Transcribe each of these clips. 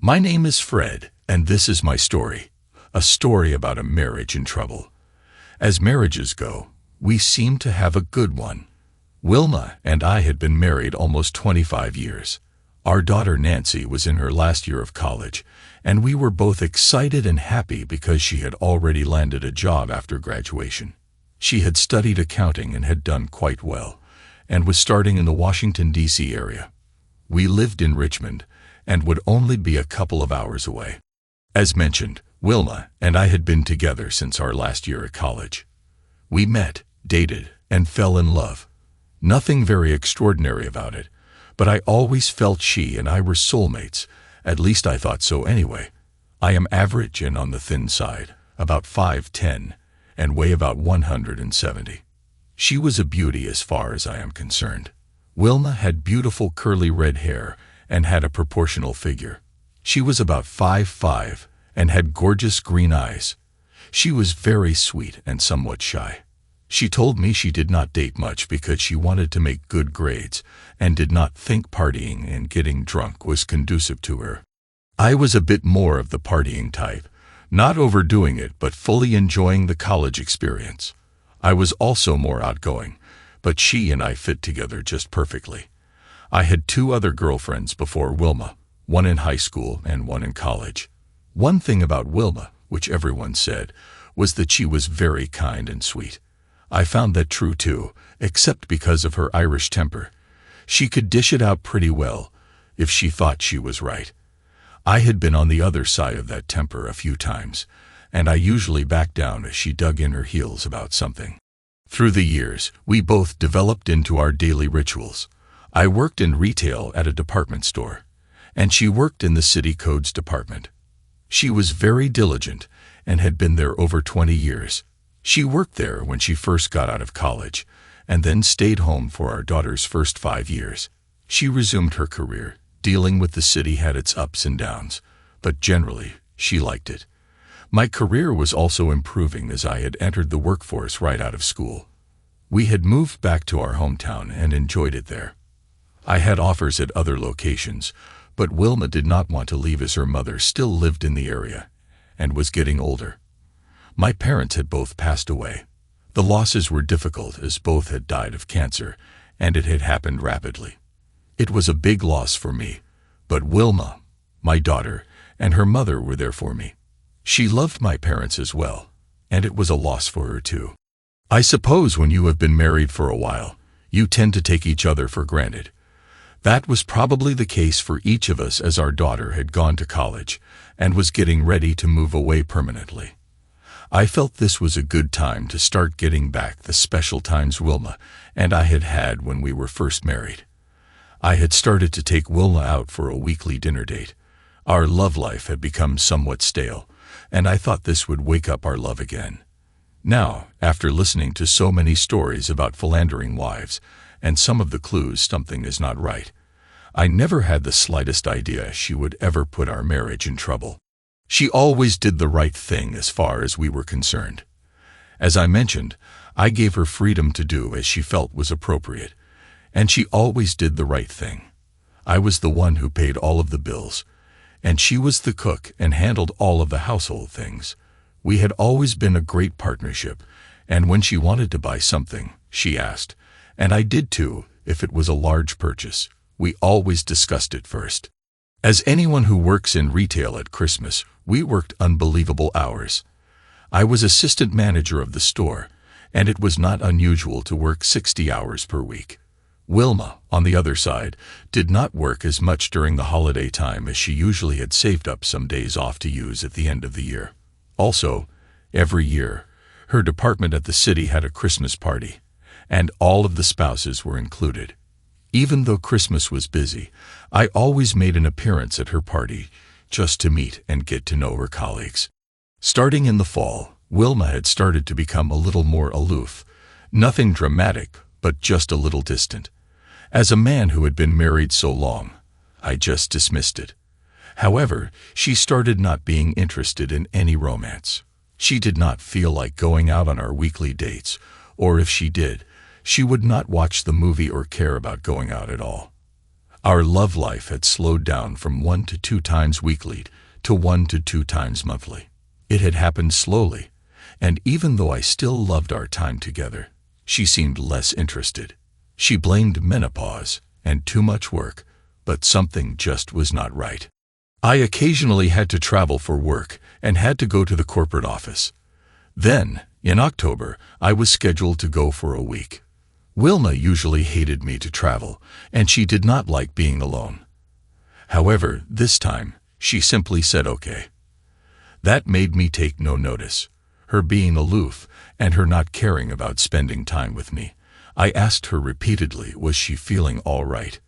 My name is Fred, and this is my story. A story about a marriage in trouble. As marriages go, we seem to have a good one. Wilma and I had been married almost 25 years. Our daughter Nancy was in her last year of college, and we were both excited and happy because she had already landed a job after graduation. She had studied accounting and had done quite well, and was starting in the Washington, D.C. area. We lived in Richmond, and would only be a couple of hours away. As mentioned, Wilma and I had been together since our last year at college. We met, dated, and fell in love. Nothing very extraordinary about it, but I always felt she and I were soulmates. At least I thought so anyway. I am average and on the thin side, about 5'10", and weigh about 170. She was a beauty as far as I am concerned. Wilma had beautiful curly red hair and had a proportional figure. She was about 5'5", and had gorgeous green eyes. She was very sweet and somewhat shy. She told me she did not date much because she wanted to make good grades and did not think partying and getting drunk was conducive to her. I was a bit more of the partying type, not overdoing it but fully enjoying the college experience. I was also more outgoing, but she and I fit together just perfectly. I had 2 other girlfriends before Wilma, one in high school and one in college. One thing about Wilma, which everyone said, was that she was very kind and sweet. I found that true too, except because of her Irish temper. She could dish it out pretty well, if she thought she was right. I had been on the other side of that temper a few times, and I usually backed down as she dug in her heels about something. Through the years, we both developed into our daily rituals. I worked in retail at a department store, and she worked in the city codes department. She was very diligent and had been there over 20 years. She worked there when she first got out of college, and then stayed home for our daughter's first 5 years. She resumed her career. Dealing with the city had its ups and downs, but generally, she liked it. My career was also improving as I had entered the workforce right out of school. We had moved back to our hometown and enjoyed it there. I had offers at other locations, but Wilma did not want to leave as her mother still lived in the area and was getting older. My parents had both passed away. The losses were difficult as both had died of cancer, and it had happened rapidly. It was a big loss for me, but Wilma, my daughter, and her mother were there for me. She loved my parents as well, and it was a loss for her too. I suppose when you have been married for a while, you tend to take each other for granted. That was probably the case for each of us as our daughter had gone to college and was getting ready to move away permanently. I felt this was a good time to start getting back the special times Wilma and I had had when we were first married. I had started to take Wilma out for a weekly dinner date. Our love life had become somewhat stale, and I thought this would wake up our love again. Now, after listening to so many stories about philandering wives, and some of the clues something is not right, I never had the slightest idea she would ever put our marriage in trouble. She always did the right thing as far as we were concerned. As I mentioned, I gave her freedom to do as she felt was appropriate, and she always did the right thing. I was the one who paid all of the bills, and she was the cook and handled all of the household things. We had always been a great partnership, and when she wanted to buy something, she asked, and I did too, if it was a large purchase. We always discussed it first. As anyone who works in retail at Christmas, we worked unbelievable hours. I was assistant manager of the store, and it was not unusual to work 60 hours per week. Wilma, on the other side, did not work as much during the holiday time as she usually had saved up some days off to use at the end of the year. Also, every year, her department at the city had a Christmas party, and all of the spouses were included. Even though Christmas was busy, I always made an appearance at her party just to meet and get to know her colleagues. Starting in the fall, Wilma had started to become a little more aloof. Nothing dramatic, but just a little distant. As a man who had been married so long, I just dismissed it. However, she started not being interested in any romance. She did not feel like going out on our weekly dates, or if she did, she would not watch the movie or care about going out at all. Our love life had slowed down from 1 to 2 times weekly to 1 to 2 times monthly. It had happened slowly, and even though I still loved our time together, she seemed less interested. She blamed menopause and too much work, but something just was not right. I occasionally had to travel for work and had to go to the corporate office. Then, in October, I was scheduled to go for a week. Wilma usually hated me to travel, and she did not like being alone. However, this time, she simply said okay. That made me take no notice. Her being aloof and her not caring about spending time with me. I asked her repeatedly, was she feeling all right?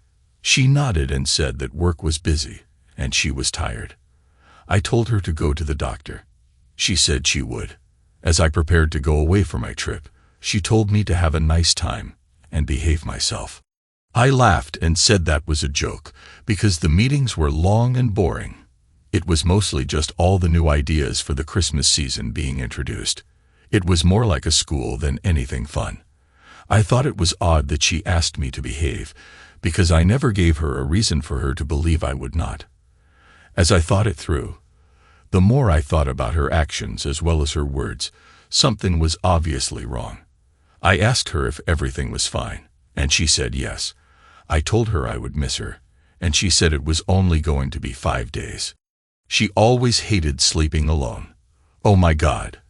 She nodded and said that work was busy and she was tired. I told her to go to the doctor. She said she would. As I prepared to go away for my trip, she told me to have a nice time and behave myself. I laughed and said that was a joke because the meetings were long and boring. It was mostly just all the new ideas for the Christmas season being introduced. It was more like a school than anything fun. I thought it was odd that she asked me to behave because I never gave her a reason for her to believe I would not. As I thought it through, the more I thought about her actions as well as her words, something was obviously wrong. I asked her if everything was fine, and she said yes. I told her I would miss her, and she said it was only going to be 5 days. She always hated sleeping alone. Oh my God,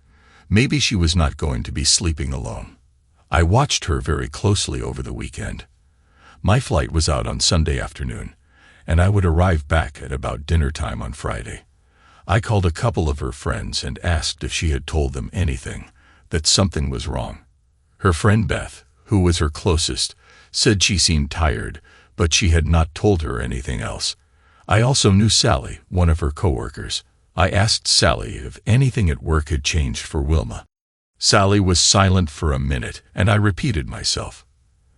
maybe she was not going to be sleeping alone. I watched her very closely over the weekend. My flight was out on Sunday afternoon, and I would arrive back at about dinner time on Friday. I called a couple of her friends and asked if she had told them anything, that something was wrong. Her friend Beth, who was her closest, said she seemed tired, but she had not told her anything else. I also knew Sally, one of her coworkers. I asked Sally if anything at work had changed for Wilma. Sally was silent for a minute, and I repeated myself.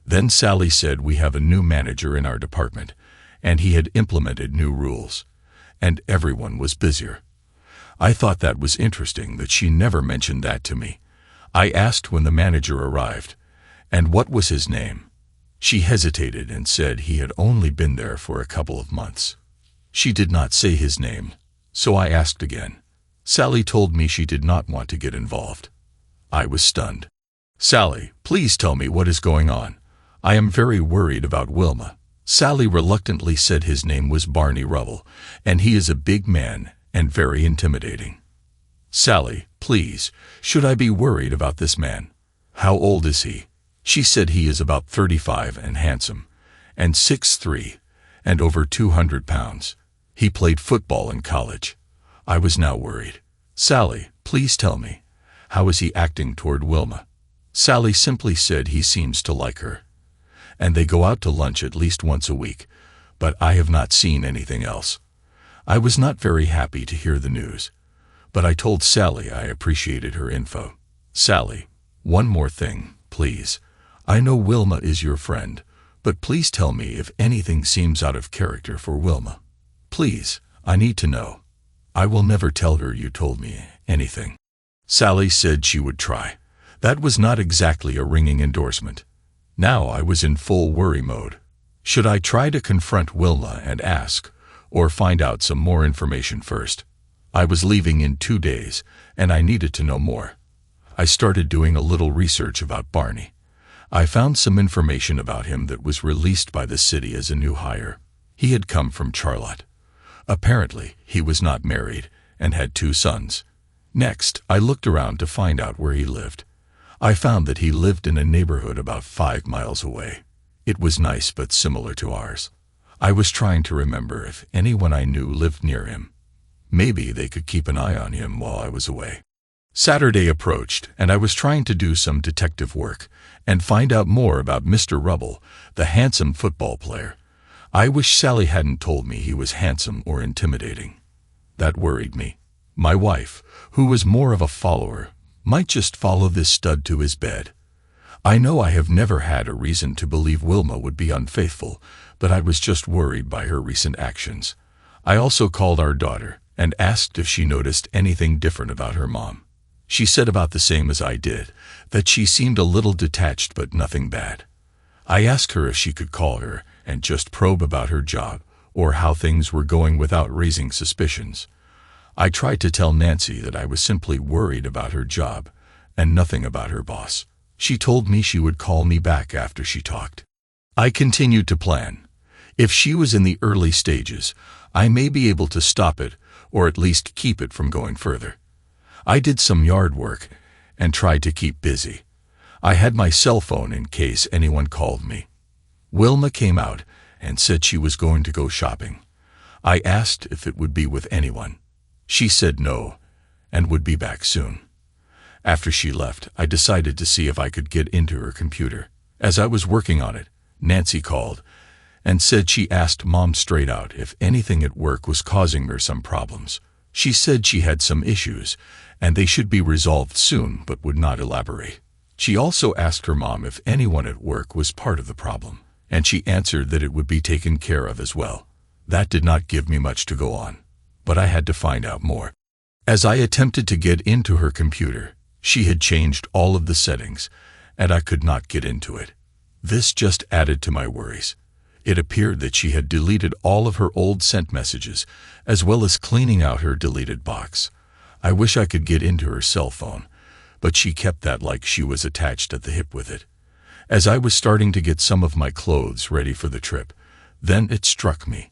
Then Sally said we have a new manager in our department, and he had implemented new rules, and everyone was busier. I thought that was interesting that she never mentioned that to me. I asked when the manager arrived, and what was his name. She hesitated and said he had only been there for a couple of months. She did not say his name, so I asked again. Sally told me she did not want to get involved. I was stunned. Sally, please tell me what is going on. I am very worried about Wilma. Sally reluctantly said his name was Barney Rubble, and he is a big man and very intimidating. Sally, please, should I be worried about this man? How old is he? She said he is about 35 and handsome, and 6'3", and over 200 pounds. He played football in college. I was now worried. Sally, please tell me, how is he acting toward Wilma? Sally simply said he seems to like her, and they go out to lunch at least once a week, but I have not seen anything else. I was not very happy to hear the news, but I told Sally I appreciated her info. Sally, one more thing, please. I know Wilma is your friend, but please tell me if anything seems out of character for Wilma. Please, I need to know. I will never tell her you told me anything. Sally said she would try. That was not exactly a ringing endorsement. Now I was in full worry mode. Should I try to confront Wilma and ask, or find out some more information first? I was leaving in 2 days, and I needed to know more. I started doing a little research about Barney. I found some information about him that was released by the city as a new hire. He had come from Charlotte. Apparently, he was not married and had 2 sons. Next, I looked around to find out where he lived. I found that he lived in a neighborhood about 5 miles away. It was nice but similar to ours. I was trying to remember if anyone I knew lived near him. Maybe they could keep an eye on him while I was away. Saturday approached, and I was trying to do some detective work and find out more about Mr. Rubble, the handsome football player. I wish Sally hadn't told me he was handsome or intimidating. That worried me. My wife, who was more of a follower, might just follow this stud to his bed. I know I have never had a reason to believe Wilma would be unfaithful, but I was just worried by her recent actions. I also called our daughter and asked if she noticed anything different about her mom. She said about the same as I did, that she seemed a little detached but nothing bad. I asked her if she could call her, and just probe about her job or how things were going without raising suspicions. I tried to tell Nancy that I was simply worried about her job and nothing about her boss. She told me she would call me back after she talked. I continued to plan. If she was in the early stages, I may be able to stop it or at least keep it from going further. I did some yard work and tried to keep busy. I had my cell phone in case anyone called me. Wilma came out and said she was going to go shopping. I asked if it would be with anyone. She said no and would be back soon. After she left, I decided to see if I could get into her computer. As I was working on it, Nancy called and said she asked Mom straight out if anything at work was causing her some problems. She said she had some issues and they should be resolved soon, but would not elaborate. She also asked her mom if anyone at work was part of the problem, and she answered that it would be taken care of as well. That did not give me much to go on, but I had to find out more. As I attempted to get into her computer, she had changed all of the settings, and I could not get into it. This just added to my worries. It appeared that she had deleted all of her old sent messages, as well as cleaning out her deleted box. I wish I could get into her cell phone, but she kept that like she was attached at the hip with it. As I was starting to get some of my clothes ready for the trip, then it struck me.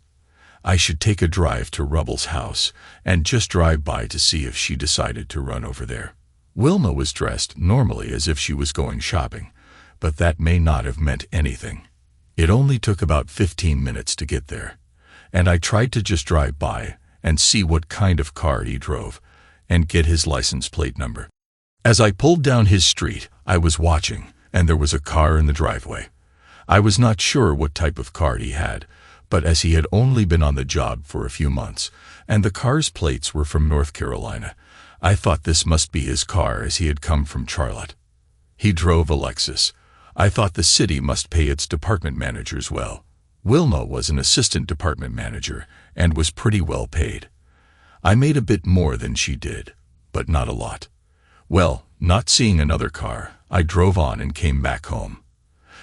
I should take a drive to Rubble's house and just drive by to see if she decided to run over there. Wilma was dressed normally as if she was going shopping, but that may not have meant anything. It only took about 15 minutes to get there, and I tried to just drive by and see what kind of car he drove and get his license plate number. As I pulled down his street, I was watching, and there was a car in the driveway. I was not sure what type of car he had, but as he had only been on the job for a few months, and the car's plates were from North Carolina, I thought this must be his car as he had come from Charlotte. He drove a Lexus. I thought the city must pay its department managers well. Wilma was an assistant department manager and was pretty well paid. I made a bit more than she did, but not a lot. Well, not seeing another car, I drove on and came back home.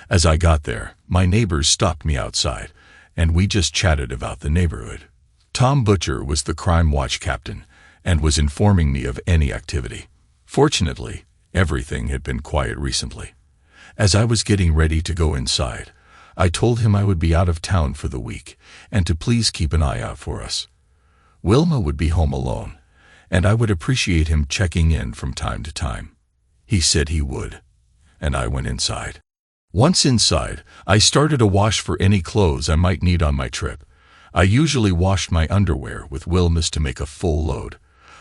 As I got there, my neighbors stopped me outside, and we just chatted about the neighborhood. Tom Butcher was the crime watch captain and was informing me of any activity. Fortunately, everything had been quiet recently. As I was getting ready to go inside, I told him I would be out of town for the week and to please keep an eye out for us. Wilma would be home alone, and I would appreciate him checking in from time to time. He said he would, and I went inside. Once inside, I started a wash for any clothes I might need on my trip. I usually washed my underwear with Wilma's to make a full load.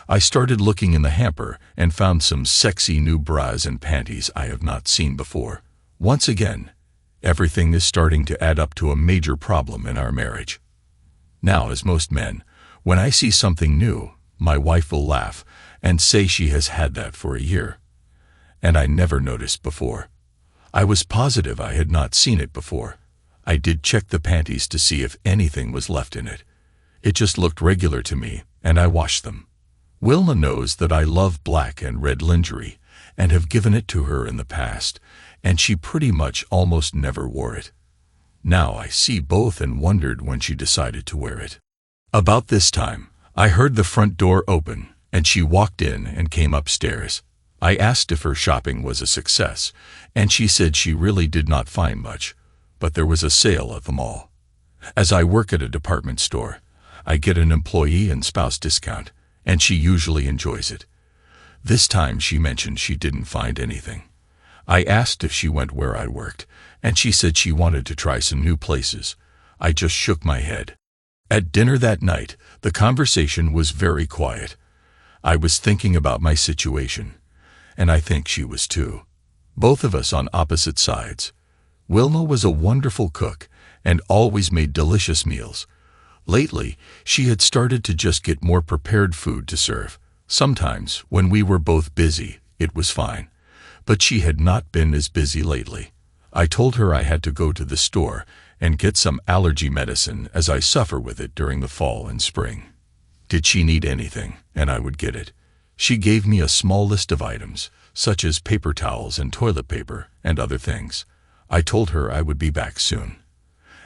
I started looking in the hamper and found some sexy new bras and panties I have not seen before. Once again, everything is starting to add up to a major problem in our marriage. Now, as most men, when I see something new, my wife will laugh and say she has had that for a year. And I never noticed before. I was positive I had not seen it before. I did check the panties to see if anything was left in it. It just looked regular to me, and I washed them. Wilma knows that I love black and red lingerie and have given it to her in the past, and she pretty much almost never wore it. Now I see both and wondered when she decided to wear it. About this time, I heard the front door open, and she walked in and came upstairs. I asked if her shopping was a success, and she said she really did not find much, but there was a sale at the mall. As I work at a department store, I get an employee and spouse discount, and she usually enjoys it. This time she mentioned she didn't find anything. I asked if she went where I worked, and she said she wanted to try some new places. I just shook my head. At dinner that night, the conversation was very quiet. I was thinking about my situation, and I think she was too. Both of us on opposite sides. Wilma was a wonderful cook and always made delicious meals. Lately, she had started to just get more prepared food to serve. Sometimes, when we were both busy, it was fine, but she had not been as busy lately. I told her I had to go to the store and get some allergy medicine as I suffer with it during the fall and spring. Did she need anything, and I would get it. She gave me a small list of items, such as paper towels and toilet paper and other things. I told her I would be back soon.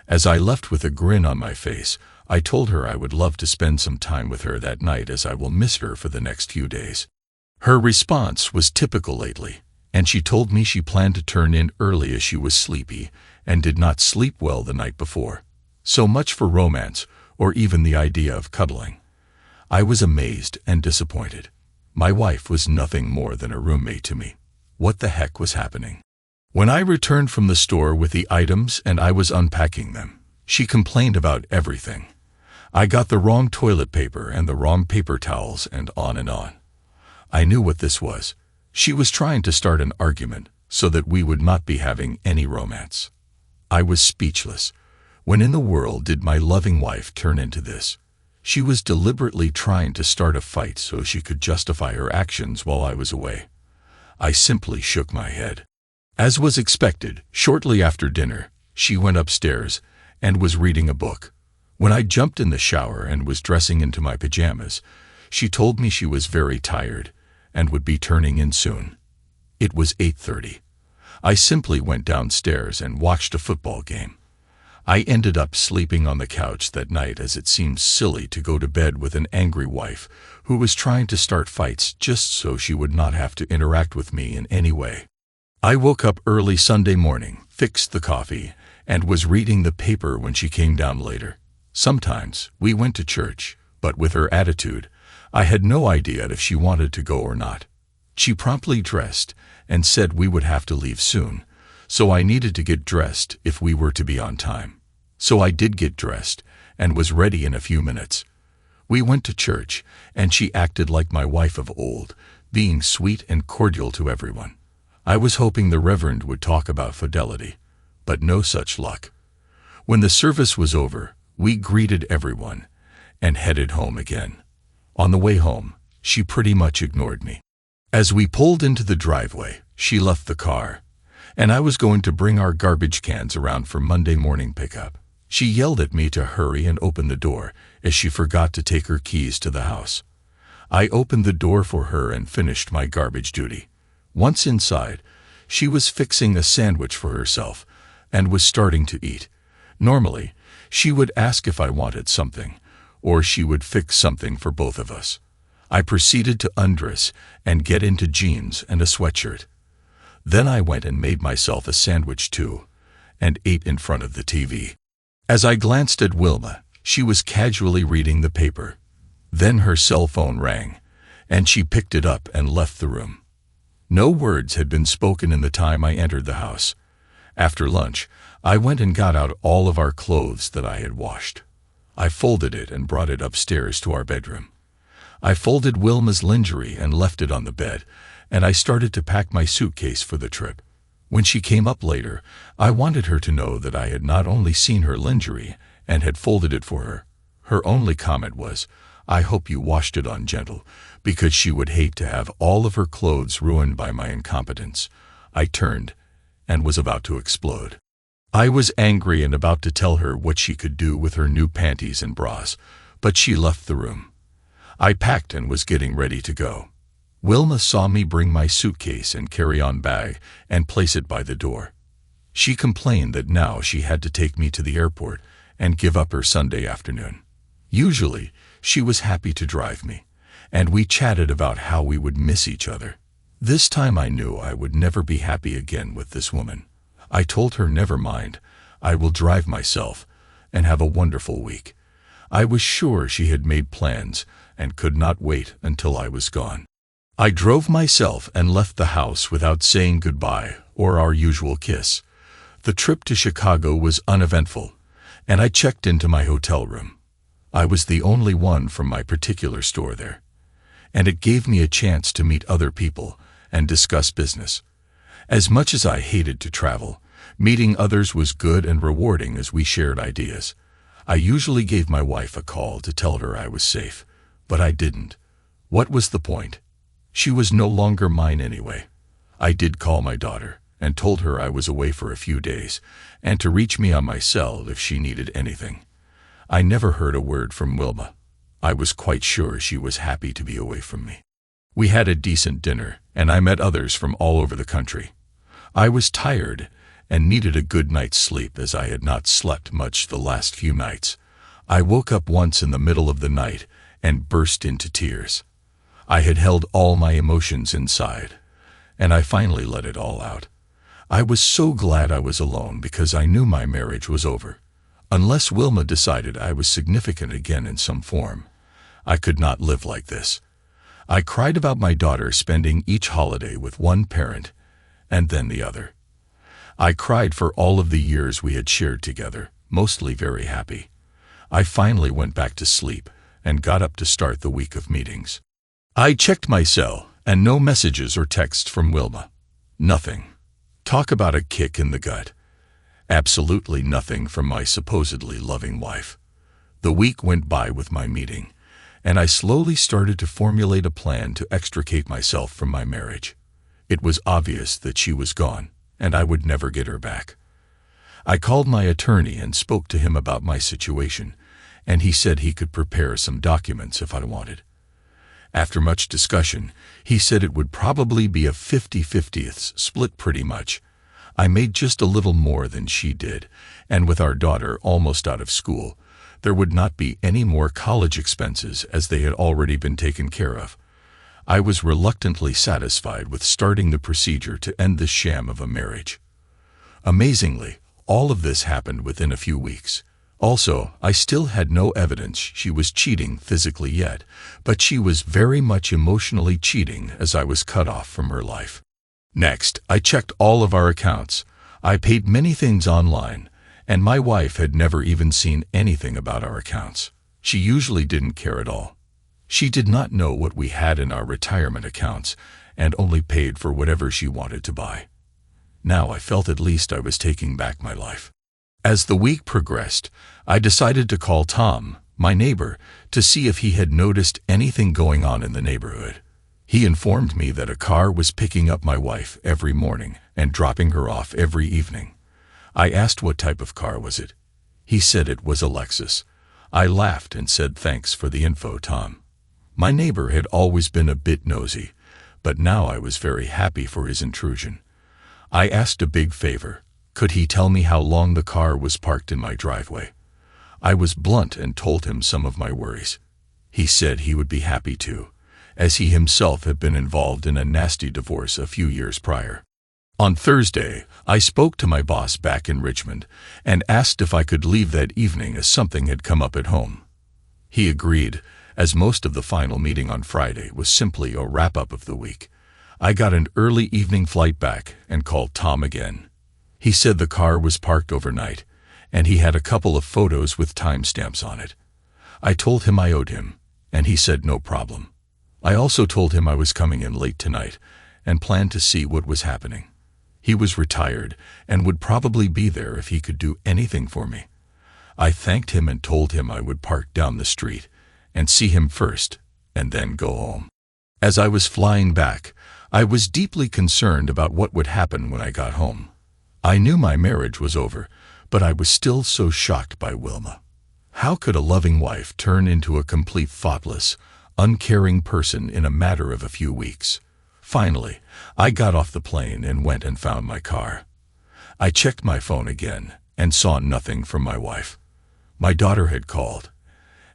As I left with a grin on my face, I told her I would love to spend some time with her that night, as I will miss her for the next few days. Her response was typical lately, and she told me she planned to turn in early as she was sleepy and did not sleep well the night before. So much for romance, or even the idea of cuddling. I was amazed and disappointed. My wife was nothing more than a roommate to me. What the heck was happening? When I returned from the store with the items and I was unpacking them, she complained about everything. I got the wrong toilet paper and the wrong paper towels, and on and on. I knew what this was. She was trying to start an argument so that we would not be having any romance. I was speechless. When in the world did my loving wife turn into this? She was deliberately trying to start a fight so she could justify her actions while I was away. I simply shook my head. As was expected, shortly after dinner, she went upstairs and was reading a book. When I jumped in the shower and was dressing into my pajamas, she told me she was very tired and would be turning in soon. It was 8:30. I simply went downstairs and watched a football game. I ended up sleeping on the couch that night, as it seemed silly to go to bed with an angry wife who was trying to start fights just so she would not have to interact with me in any way. I woke up early Sunday morning, fixed the coffee, and was reading the paper when she came down later. Sometimes we went to church, but with her attitude, I had no idea if she wanted to go or not. She promptly dressed and said we would have to leave soon, so I needed to get dressed if we were to be on time. So I did get dressed and was ready in a few minutes. We went to church, and she acted like my wife of old, being sweet and cordial to everyone. I was hoping the Reverend would talk about fidelity, but no such luck. When the service was over, we greeted everyone and headed home again. On the way home, she pretty much ignored me. As we pulled into the driveway, she left the car, and I was going to bring our garbage cans around for Monday morning pickup. She yelled at me to hurry and open the door, as she forgot to take her keys to the house. I opened the door for her and finished my garbage duty. Once inside, she was fixing a sandwich for herself and was starting to eat. Normally, she would ask if I wanted something, or she would fix something for both of us. I proceeded to undress and get into jeans and a sweatshirt. Then I went and made myself a sandwich too, and ate in front of the TV. As I glanced at Wilma, she was casually reading the paper. Then her cell phone rang, and she picked it up and left the room. No words had been spoken in the time I entered the house. After lunch, I went and got out all of our clothes that I had washed. I folded it and brought it upstairs to our bedroom. I folded Wilma's lingerie and left it on the bed, and I started to pack my suitcase for the trip. When she came up later, I wanted her to know that I had not only seen her lingerie and had folded it for her. Her only comment was, "I hope you washed it on gentle," because she would hate to have all of her clothes ruined by my incompetence. I turned and was about to explode. I was angry and about to tell her what she could do with her new panties and bras, but she left the room. I packed and was getting ready to go. Wilma saw me bring my suitcase and carry-on bag and place it by the door. She complained that now she had to take me to the airport and give up her Sunday afternoon. Usually, she was happy to drive me, and we chatted about how we would miss each other. This time I knew I would never be happy again with this woman. I told her, "Never mind, I will drive myself, and have a wonderful week." I was sure she had made plans and could not wait until I was gone. I drove myself and left the house without saying goodbye or our usual kiss. The trip to Chicago was uneventful, and I checked into my hotel room. I was the only one from my particular store there, and it gave me a chance to meet other people and discuss business. As much as I hated to travel, meeting others was good and rewarding as we shared ideas. I usually gave my wife a call to tell her I was safe, but I didn't. What was the point? She was no longer mine anyway. I did call my daughter and told her I was away for a few days and to reach me on my cell if she needed anything. I never heard a word from Wilma. I was quite sure she was happy to be away from me. We had a decent dinner, and I met others from all over the country. I was tired and needed a good night's sleep as I had not slept much the last few nights. I woke up once in the middle of the night and burst into tears. I had held all my emotions inside, and I finally let it all out. I was so glad I was alone because I knew my marriage was over. Unless Wilma decided I was significant again in some form, I could not live like this. I cried about my daughter spending each holiday with one parent and then the other. I cried for all of the years we had shared together, mostly very happy. I finally went back to sleep and got up to start the week of meetings. I checked my cell, and no messages or texts from Wilma. Nothing. Talk about a kick in the gut. Absolutely nothing from my supposedly loving wife. The week went by with my meeting, and I slowly started to formulate a plan to extricate myself from my marriage. It was obvious that she was gone, and I would never get her back. I called my attorney and spoke to him about my situation, and he said he could prepare some documents if I wanted. After much discussion, he said it would probably be a 50-50 split pretty much. I made just a little more than she did, and with our daughter almost out of school, there would not be any more college expenses as they had already been taken care of. I was reluctantly satisfied with starting the procedure to end this sham of a marriage. Amazingly, all of this happened within a few weeks. Also, I still had no evidence she was cheating physically yet, but she was very much emotionally cheating as I was cut off from her life. Next, I checked all of our accounts. I paid many things online, and my wife had never even seen anything about our accounts. She usually didn't care at all. She did not know what we had in our retirement accounts and only paid for whatever she wanted to buy. Now I felt at least I was taking back my life. As the week progressed, I decided to call Tom, my neighbor, to see if he had noticed anything going on in the neighborhood. He informed me that a car was picking up my wife every morning and dropping her off every evening. I asked what type of car was it. He said it was a Lexus. I laughed and said thanks for the info, Tom. My neighbor had always been a bit nosy, but now I was very happy for his intrusion. I asked a big favor. Could he tell me how long the car was parked in my driveway? I was blunt and told him some of my worries. He said he would be happy to, as he himself had been involved in a nasty divorce a few years prior. On Thursday, I spoke to my boss back in Richmond and asked if I could leave that evening as something had come up at home. He agreed, as most of the final meeting on Friday was simply a wrap-up of the week. I got an early evening flight back and called Tom again. He said the car was parked overnight, and he had a couple of photos with timestamps on it. I told him I owed him, and he said no problem. I also told him I was coming in late tonight and planned to see what was happening. He was retired and would probably be there if he could do anything for me. I thanked him and told him I would park down the street and see him first and then go home. As I was flying back, I was deeply concerned about what would happen when I got home. I knew my marriage was over, but I was still so shocked by Wilma. How could a loving wife turn into a complete thoughtless, uncaring person in a matter of a few weeks? Finally, I got off the plane and went and found my car. I checked my phone again and saw nothing from my wife. My daughter had called,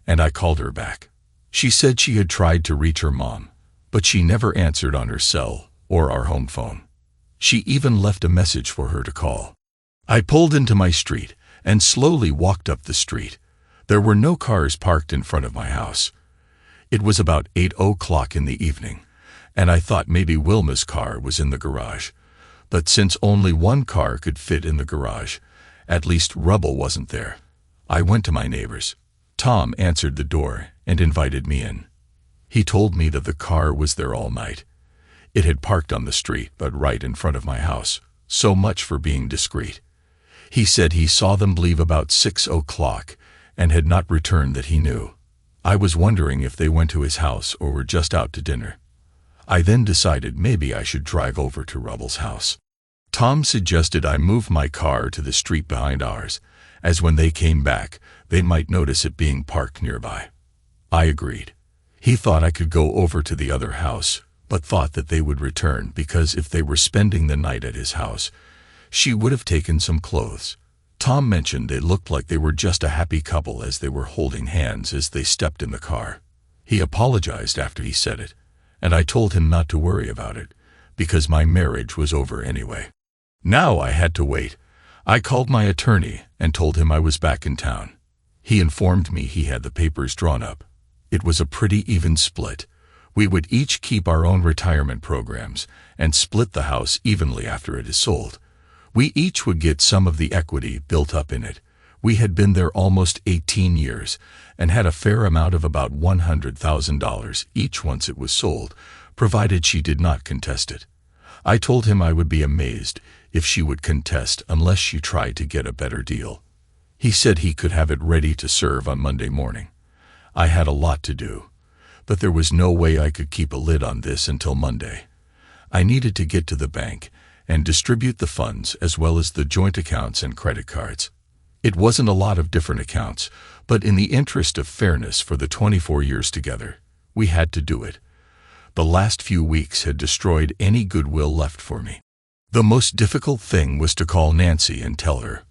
and I called her back. She said she had tried to reach her mom, but she never answered on her cell or our home phone. She even left a message for her to call. I pulled into my street and slowly walked up the street. There were no cars parked in front of my house. It was about 8 o'clock in the evening, and I thought maybe Wilma's car was in the garage. But since only one car could fit in the garage, at least rubble wasn't there. I went to my neighbor's. Tom answered the door and invited me in. He told me that the car was there all night. It had parked on the street, but right in front of my house. So much for being discreet. He said he saw them leave about 6 o'clock and had not returned that he knew. I was wondering if they went to his house or were just out to dinner. I then decided maybe I should drive over to Rubble's house. Tom suggested I move my car to the street behind ours, as when they came back, they might notice it being parked nearby. I agreed. He thought I could go over to the other house, but thought that they would return because if they were spending the night at his house, she would have taken some clothes. Tom mentioned they looked like they were just a happy couple as they were holding hands as they stepped in the car. He apologized after he said it, and I told him not to worry about it, because my marriage was over anyway. Now I had to wait. I called my attorney and told him I was back in town. He informed me he had the papers drawn up. It was a pretty even split. We would each keep our own retirement programs and split the house evenly after it is sold. We each would get some of the equity built up in it. We had been there almost 18 years and had a fair amount of about $100,000 each once it was sold, provided she did not contest it. I told him I would be amazed if she would contest unless she tried to get a better deal. He said he could have it ready to serve on Monday morning. I had a lot to do, but there was no way I could keep a lid on this until Monday. I needed to get to the bank and distribute the funds as well as the joint accounts and credit cards. It wasn't a lot of different accounts, but in the interest of fairness for the 24 years together, we had to do it. The last few weeks had destroyed any goodwill left for me. The most difficult thing was to call Nancy and tell her.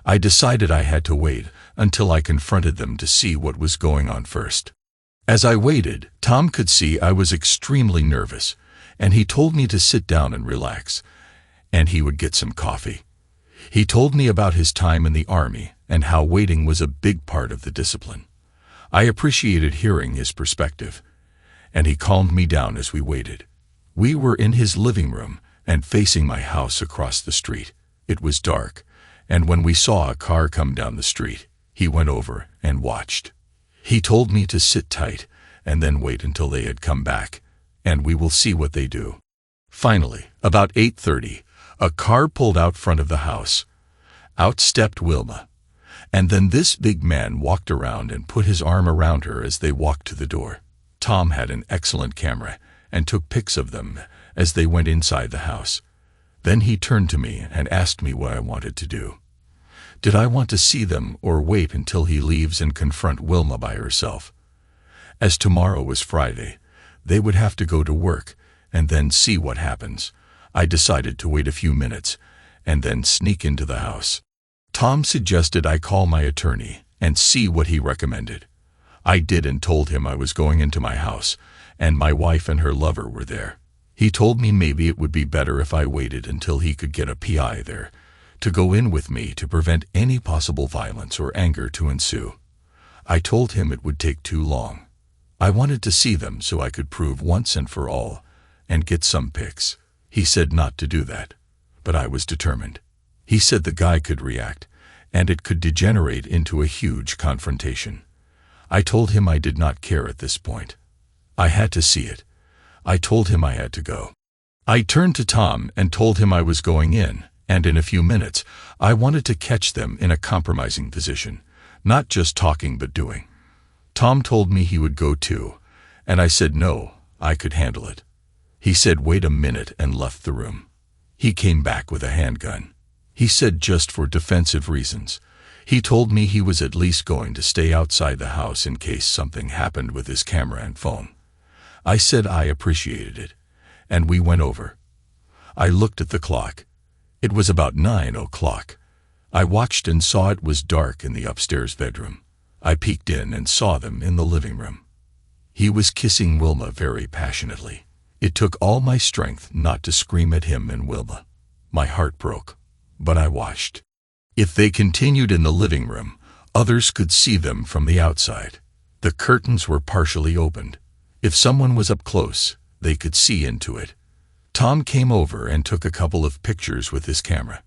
I decided I had to wait until I confronted them to see what was going on first. As I waited, Tom could see I was extremely nervous, and he told me to sit down and relax, and he would get some coffee. He told me about his time in the Army and how waiting was a big part of the discipline. I appreciated hearing his perspective, and he calmed me down as we waited. We were in his living room and facing my house across the street. It was dark, and when we saw a car come down the street, he went over and watched. He told me to sit tight and then wait until they had come back, and we will see what they do. Finally, about 8:30, a car pulled out front of the house. Out stepped Wilma, and then this big man walked around and put his arm around her as they walked to the door. Tom had an excellent camera and took pics of them as they went inside the house. Then he turned to me and asked me what I wanted to do. Did I want to see them or wait until he leaves and confront Wilma by herself? As tomorrow was Friday, they would have to go to work and then see what happens. I decided to wait a few minutes and then sneak into the house. Tom suggested I call my attorney and see what he recommended. I did and told him I was going into my house and my wife and her lover were there. He told me maybe it would be better if I waited until he could get a PI there to go in with me to prevent any possible violence or anger to ensue. I told him it would take too long. I wanted to see them so I could prove once and for all and get some pics. He said not to do that, but I was determined. He said the guy could react, and it could degenerate into a huge confrontation. I told him I did not care at this point. I had to see it. I told him I had to go. I turned to Tom and told him I was going in, and in a few minutes, I wanted to catch them in a compromising position, not just talking but doing. Tom told me he would go too, and I said no, I could handle it. He said wait a minute and left the room. He came back with a handgun. He said just for defensive reasons. He told me he was at least going to stay outside the house in case something happened with his camera and phone. I said I appreciated it, and we went over. I looked at the clock. It was about 9 o'clock. I watched and saw it was dark in the upstairs bedroom. I peeked in and saw them in the living room. He was kissing Wilma very passionately. It took all my strength not to scream at him and Wilma. My heart broke, but I watched. If they continued in the living room, others could see them from the outside. The curtains were partially opened. If someone was up close, they could see into it. Tom came over and took a couple of pictures with his camera.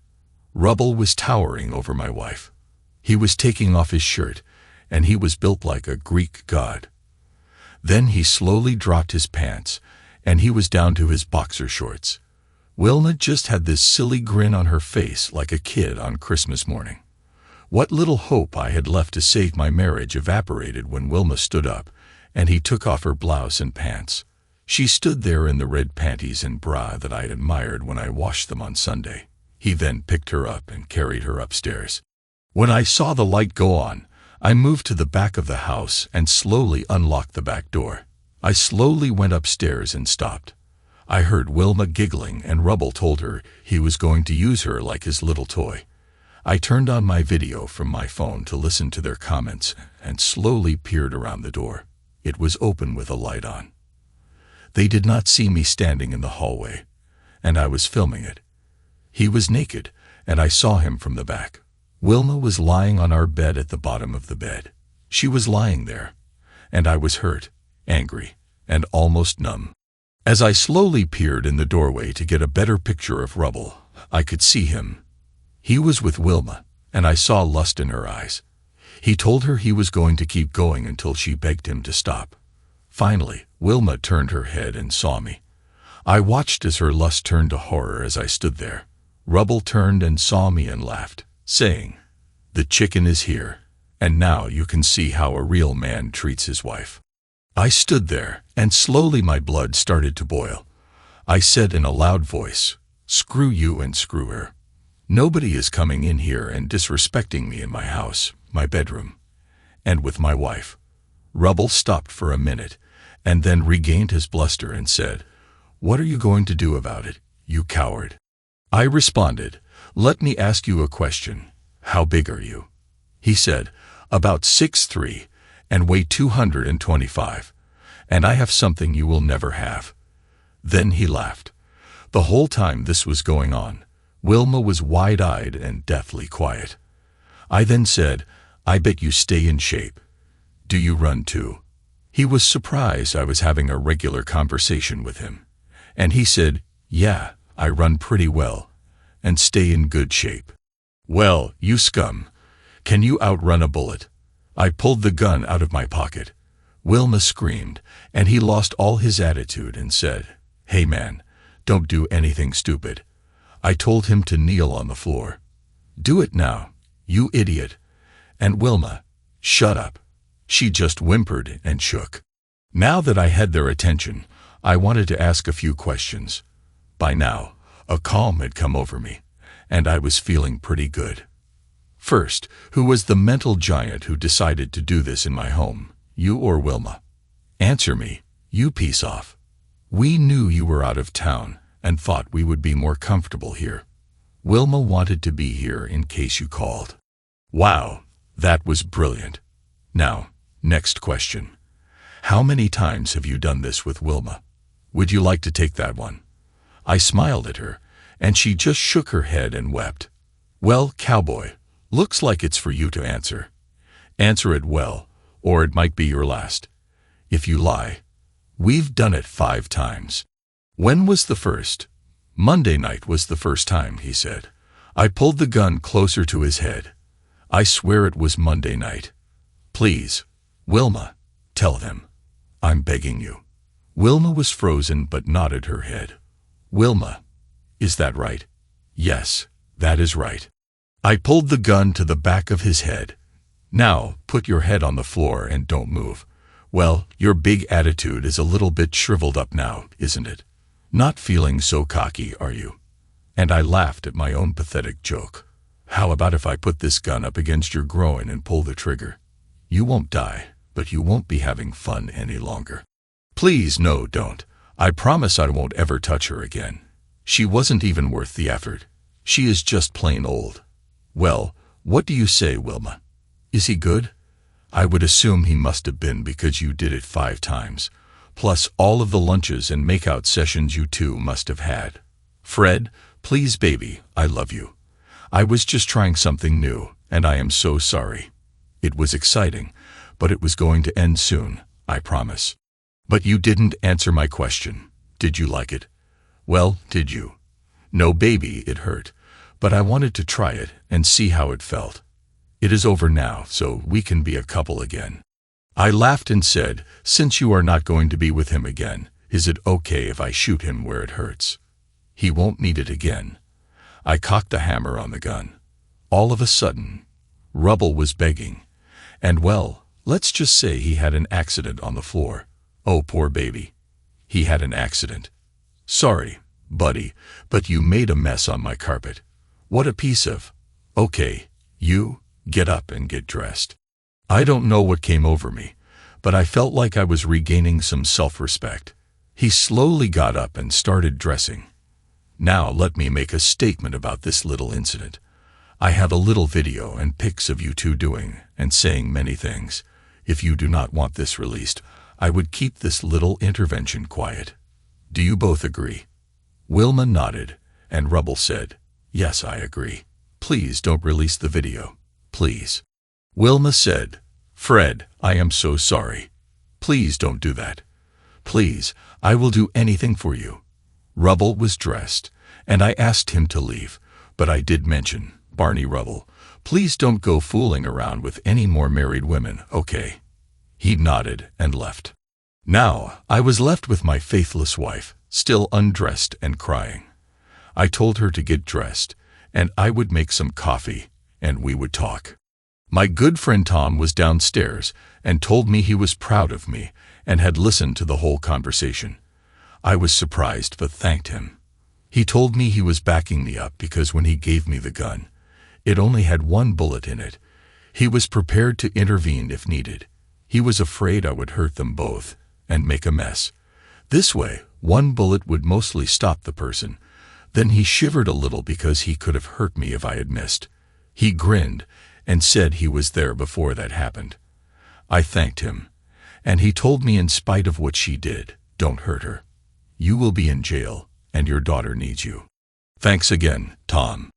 Rubble was towering over my wife. He was taking off his shirt, and he was built like a Greek god. Then he slowly dropped his pants, and he was down to his boxer shorts. Wilma just had this silly grin on her face like a kid on Christmas morning. What little hope I had left to save my marriage evaporated when Wilma stood up, and he took off her blouse and pants. She stood there in the red panties and bra that I had admired when I washed them on Sunday. He then picked her up and carried her upstairs. When I saw the light go on, I moved to the back of the house and slowly unlocked the back door. I slowly went upstairs and stopped. I heard Wilma giggling, and Rubble told her he was going to use her like his little toy. I turned on my video from my phone to listen to their comments and slowly peered around the door. It was open with a light on. They did not see me standing in the hallway, and I was filming it. He was naked, and I saw him from the back. Wilma was lying on our bed at the bottom of the bed. She was lying there, and I was hurt, angry, and almost numb. As I slowly peered in the doorway to get a better picture of Rubble, I could see him. He was with Wilma, and I saw lust in her eyes. He told her he was going to keep going until she begged him to stop. Finally, Wilma turned her head and saw me. I watched as her lust turned to horror as I stood there. Rubble turned and saw me and laughed, saying, "The chicken is here, and now you can see how a real man treats his wife." I stood there, and slowly my blood started to boil. I said in a loud voice, "Screw you and screw her. Nobody is coming in here and disrespecting me in my house, my bedroom, and with my wife." Rubble stopped for a minute, and then regained his bluster and said, "What are you going to do about it, you coward?" I responded, "Let me ask you a question. How big are you?" He said, "About 6'3", and weigh 225, and I have something you will never have." Then he laughed. The whole time this was going on, Wilma was wide-eyed and deathly quiet. I then said, "I bet you stay in shape. Do you run too?" He was surprised I was having a regular conversation with him, and he said, "Yeah, I run pretty well, and stay in good shape." "Well, you scum, can you outrun a bullet?" I pulled the gun out of my pocket. Wilma screamed, and he lost all his attitude and said, "Hey man, don't do anything stupid." I told him to kneel on the floor. "Do it now, you idiot." And Wilma, "Shut up." She just whimpered and shook. Now that I had their attention, I wanted to ask a few questions. By now, a calm had come over me, and I was feeling pretty good. First, who was the mental giant who decided to do this in my home, you or Wilma? Answer me, you piece off. We knew you were out of town and thought we would be more comfortable here. Wilma wanted to be here in case you called. Wow, that was brilliant. Now, next question. How many times have you done this with Wilma? Would you like to take that one? I smiled at her, and she just shook her head and wept. Well, cowboy, looks like it's for you to answer. Answer it well, or it might be your last. If you lie, we've done it 5 times. When was the first? Monday night was the first time, he said. I pulled the gun closer to his head. I swear it was Monday night. Please, Wilma, tell them. I'm begging you. Wilma was frozen but nodded her head. Wilma, is that right? Yes, that is right. I pulled the gun to the back of his head. Now, put your head on the floor and don't move. Well, your big attitude is a little bit shriveled up now, isn't it? Not feeling so cocky, are you? And I laughed at my own pathetic joke. How about if I put this gun up against your groin and pull the trigger? You won't die, but you won't be having fun any longer. Please, no, don't. I promise I won't ever touch her again. She wasn't even worth the effort. She is just plain old. Well, what do you say, Wilma? Is he good? I would assume he must have been because you did it 5 times, plus all of the lunches and make-out sessions you two must have had. Fred, please baby, I love you. I was just trying something new, and I am so sorry. It was exciting, but it was going to end soon, I promise. But you didn't answer my question. Did you like it? Well, did you? No, baby, it hurt, but I wanted to try it and see how it felt. It is over now, so we can be a couple again. I laughed and said, since you are not going to be with him again, is it okay if I shoot him where it hurts? He won't need it again. I cocked the hammer on the gun. All of a sudden, Rubble was begging. And well, let's just say he had an accident on the floor. Oh, poor baby. He had an accident. Sorry, buddy, but you made a mess on my carpet. What a piece of... Okay, you, get up and get dressed. I don't know what came over me, but I felt like I was regaining some self-respect. He slowly got up and started dressing. Now let me make a statement about this little incident. I have a little video and pics of you two doing and saying many things. If you do not want this released, I would keep this little intervention quiet. Do you both agree? Wilma nodded, and Rubble said, "Yes, I agree. Please don't release the video. Please." Wilma said, "Fred, I am so sorry. Please don't do that. Please, I will do anything for you." Rubble was dressed, and I asked him to leave, but I did mention, "Barney Rubble, please don't go fooling around with any more married women, okay?" He nodded and left. Now, I was left with my faithless wife, still undressed and crying. I told her to get dressed, and I would make some coffee, and we would talk. My good friend Tom was downstairs and told me he was proud of me and had listened to the whole conversation. I was surprised but thanked him. He told me he was backing me up because when he gave me the gun, it only had one bullet in it. He was prepared to intervene if needed. He was afraid I would hurt them both and make a mess. This way, one bullet would mostly stop the person. Then he shivered a little because he could have hurt me if I had missed. He grinned and said he was there before that happened. I thanked him, and he told me in spite of what she did, don't hurt her. You will be in jail, and your daughter needs you. Thanks again, Tom.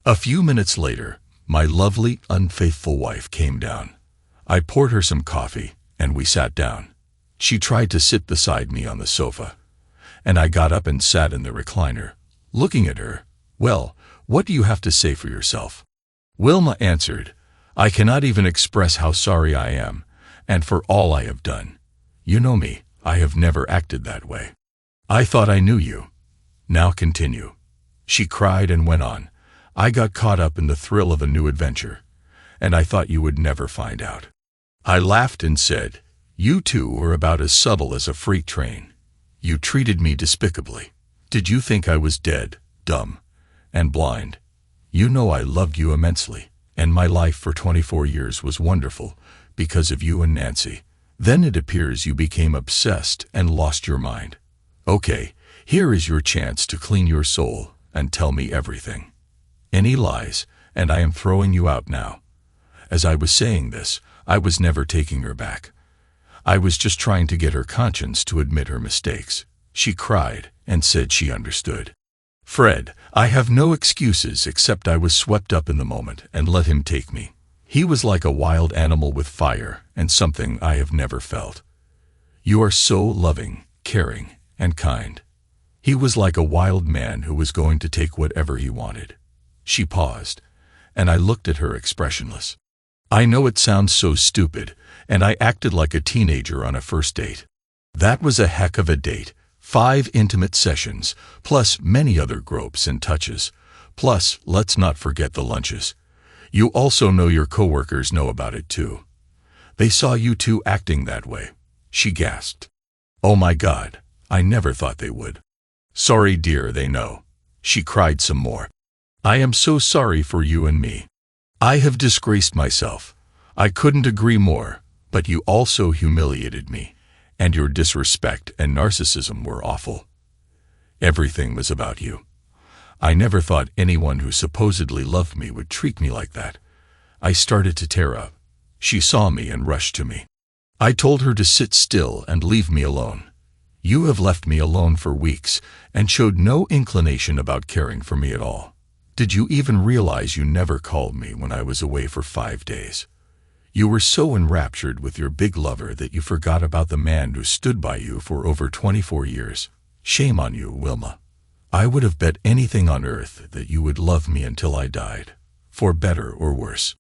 A few minutes later, my lovely, unfaithful wife came down. I poured her some coffee, and we sat down. She tried to sit beside me on the sofa, and I got up and sat in the recliner, looking at her. "Well, what do you have to say for yourself?" Wilma answered, "I cannot even express how sorry I am, and for all I have done. You know me, I have never acted that way. I thought I knew you. Now continue." She cried and went on, "I got caught up in the thrill of a new adventure, and I thought you would never find out." I laughed and said, "You two were about as subtle as a freight train. You treated me despicably. Did you think I was dead, dumb, and blind? You know I loved you immensely, and my life for 24 years was wonderful because of you and Nancy. Then it appears you became obsessed and lost your mind. Okay, here is your chance to clean your soul and tell me everything. Any lies, and I am throwing you out now." As I was saying this, I was never taking her back. I was just trying to get her conscience to admit her mistakes. She cried and said she understood. "Fred, I have no excuses except I was swept up in the moment and let him take me. He was like a wild animal with fire and something I have never felt. You are so loving, caring, and kind. He was like a wild man who was going to take whatever he wanted." She paused, and I looked at her expressionless. I know it sounds so stupid, and I acted like a teenager on a first date. That was a heck of a date. 5 intimate sessions, plus many other gropes and touches. Plus, let's not forget the lunches. You also know your coworkers know about it too. They saw you two acting that way. She gasped. "Oh my God, I never thought they would." "Sorry, dear, they know." She cried some more. "I am so sorry for you and me. I have disgraced myself. I couldn't agree more, but you also humiliated me, and your disrespect and narcissism were awful. Everything was about you. I never thought anyone who supposedly loved me would treat me like that." I started to tear up. She saw me and rushed to me. I told her to sit still and leave me alone. "You have left me alone for weeks and showed no inclination about caring for me at all. Did you even realize you never called me when I was away for 5 days? You were so enraptured with your big lover that you forgot about the man who stood by you for over 24 years. Shame on you, Wilma. I would have bet anything on earth that you would love me until I died, for better or worse."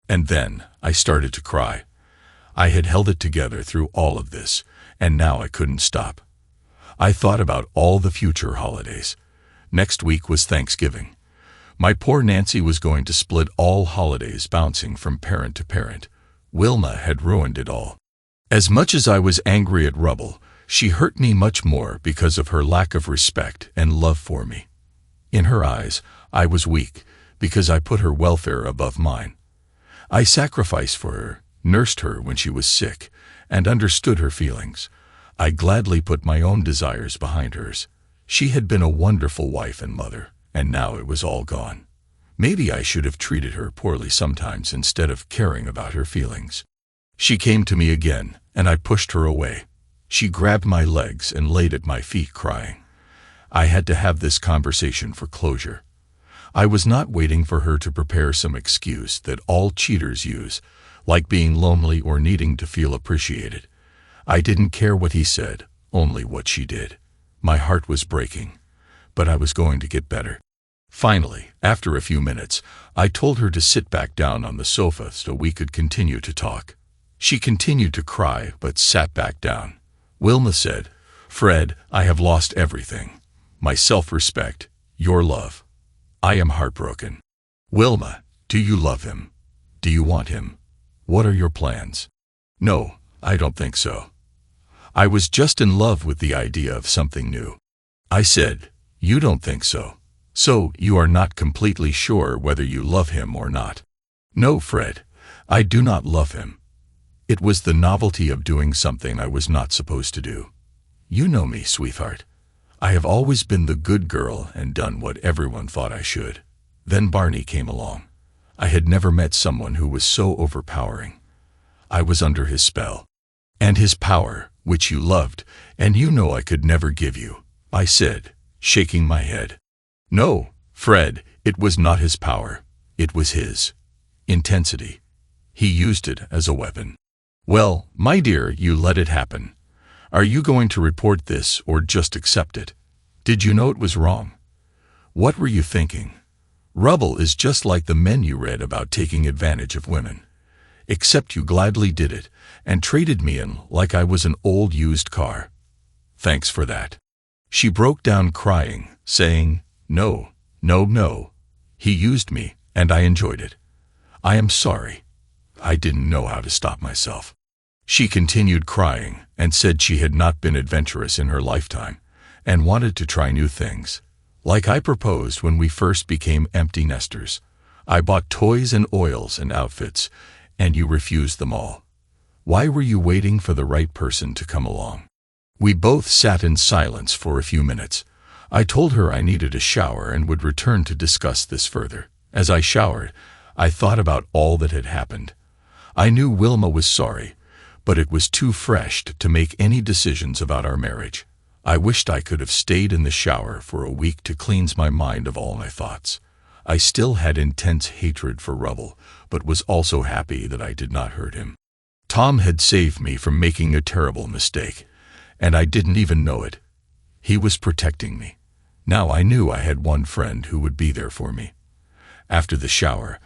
And then I started to cry. I had held it together through all of this, and now I couldn't stop. I thought about all the future holidays. Next week was Thanksgiving. My poor Nancy was going to split all holidays, bouncing from parent to parent. Wilma had ruined it all. As much as I was angry at Rubble, she hurt me much more because of her lack of respect and love for me. In her eyes, I was weak because I put her welfare above mine. I sacrificed for her, nursed her when she was sick, and understood her feelings. I gladly put my own desires behind hers. She had been a wonderful wife and mother, and now it was all gone. Maybe I should have treated her poorly sometimes instead of caring about her feelings. She came to me again, and I pushed her away. She grabbed my legs and laid at my feet crying. I had to have this conversation for closure. I was not waiting for her to prepare some excuse that all cheaters use, like being lonely or needing to feel appreciated. I didn't care what he said, only what she did. My heart was breaking, but I was going to get better. Finally, after a few minutes, I told her to sit back down on the sofa so we could continue to talk. She continued to cry but sat back down. Wilma said, "Fred, I have lost everything. My self-respect, your love. I am heartbroken." "Wilma, do you love him? Do you want him? What are your plans?" "No, I don't think so. I was just in love with the idea of something new." I said, "You don't think so? So you are not completely sure whether you love him or not?" "No, Fred, I do not love him. It was the novelty of doing something I was not supposed to do. You know me, sweetheart. I have always been the good girl and done what everyone thought I should. Then Barney came along. I had never met someone who was so overpowering. I was under his spell. And his power, which you loved, and you know I could never give you," I said, shaking my head. "No, Fred, it was not his power. It was his intensity. He used it as a weapon." "Well, my dear, you let it happen. Are you going to report this or just accept it? Did you know it was wrong? What were you thinking? Rubble is just like the men you read about taking advantage of women. Except you gladly did it and traded me in like I was an old used car. Thanks for that." She broke down crying, saying, "No, no, no. He used me, and I enjoyed it. I am sorry. I didn't know how to stop myself." She continued crying and said she had not been adventurous in her lifetime and wanted to try new things. Like I proposed when we first became empty nesters. I bought toys and oils and outfits, and you refused them all. Why were you waiting for the right person to come along? We both sat in silence for a few minutes. I told her I needed a shower and would return to discuss this further. As I showered, I thought about all that had happened. I knew Wilma was sorry, but it was too fresh to make any decisions about our marriage. I wished I could have stayed in the shower for a week to cleanse my mind of all my thoughts. I still had intense hatred for Rubble, but was also happy that I did not hurt him. Tom had saved me from making a terrible mistake, and I didn't even know it. He was protecting me. Now I knew I had one friend who would be there for me. After the shower,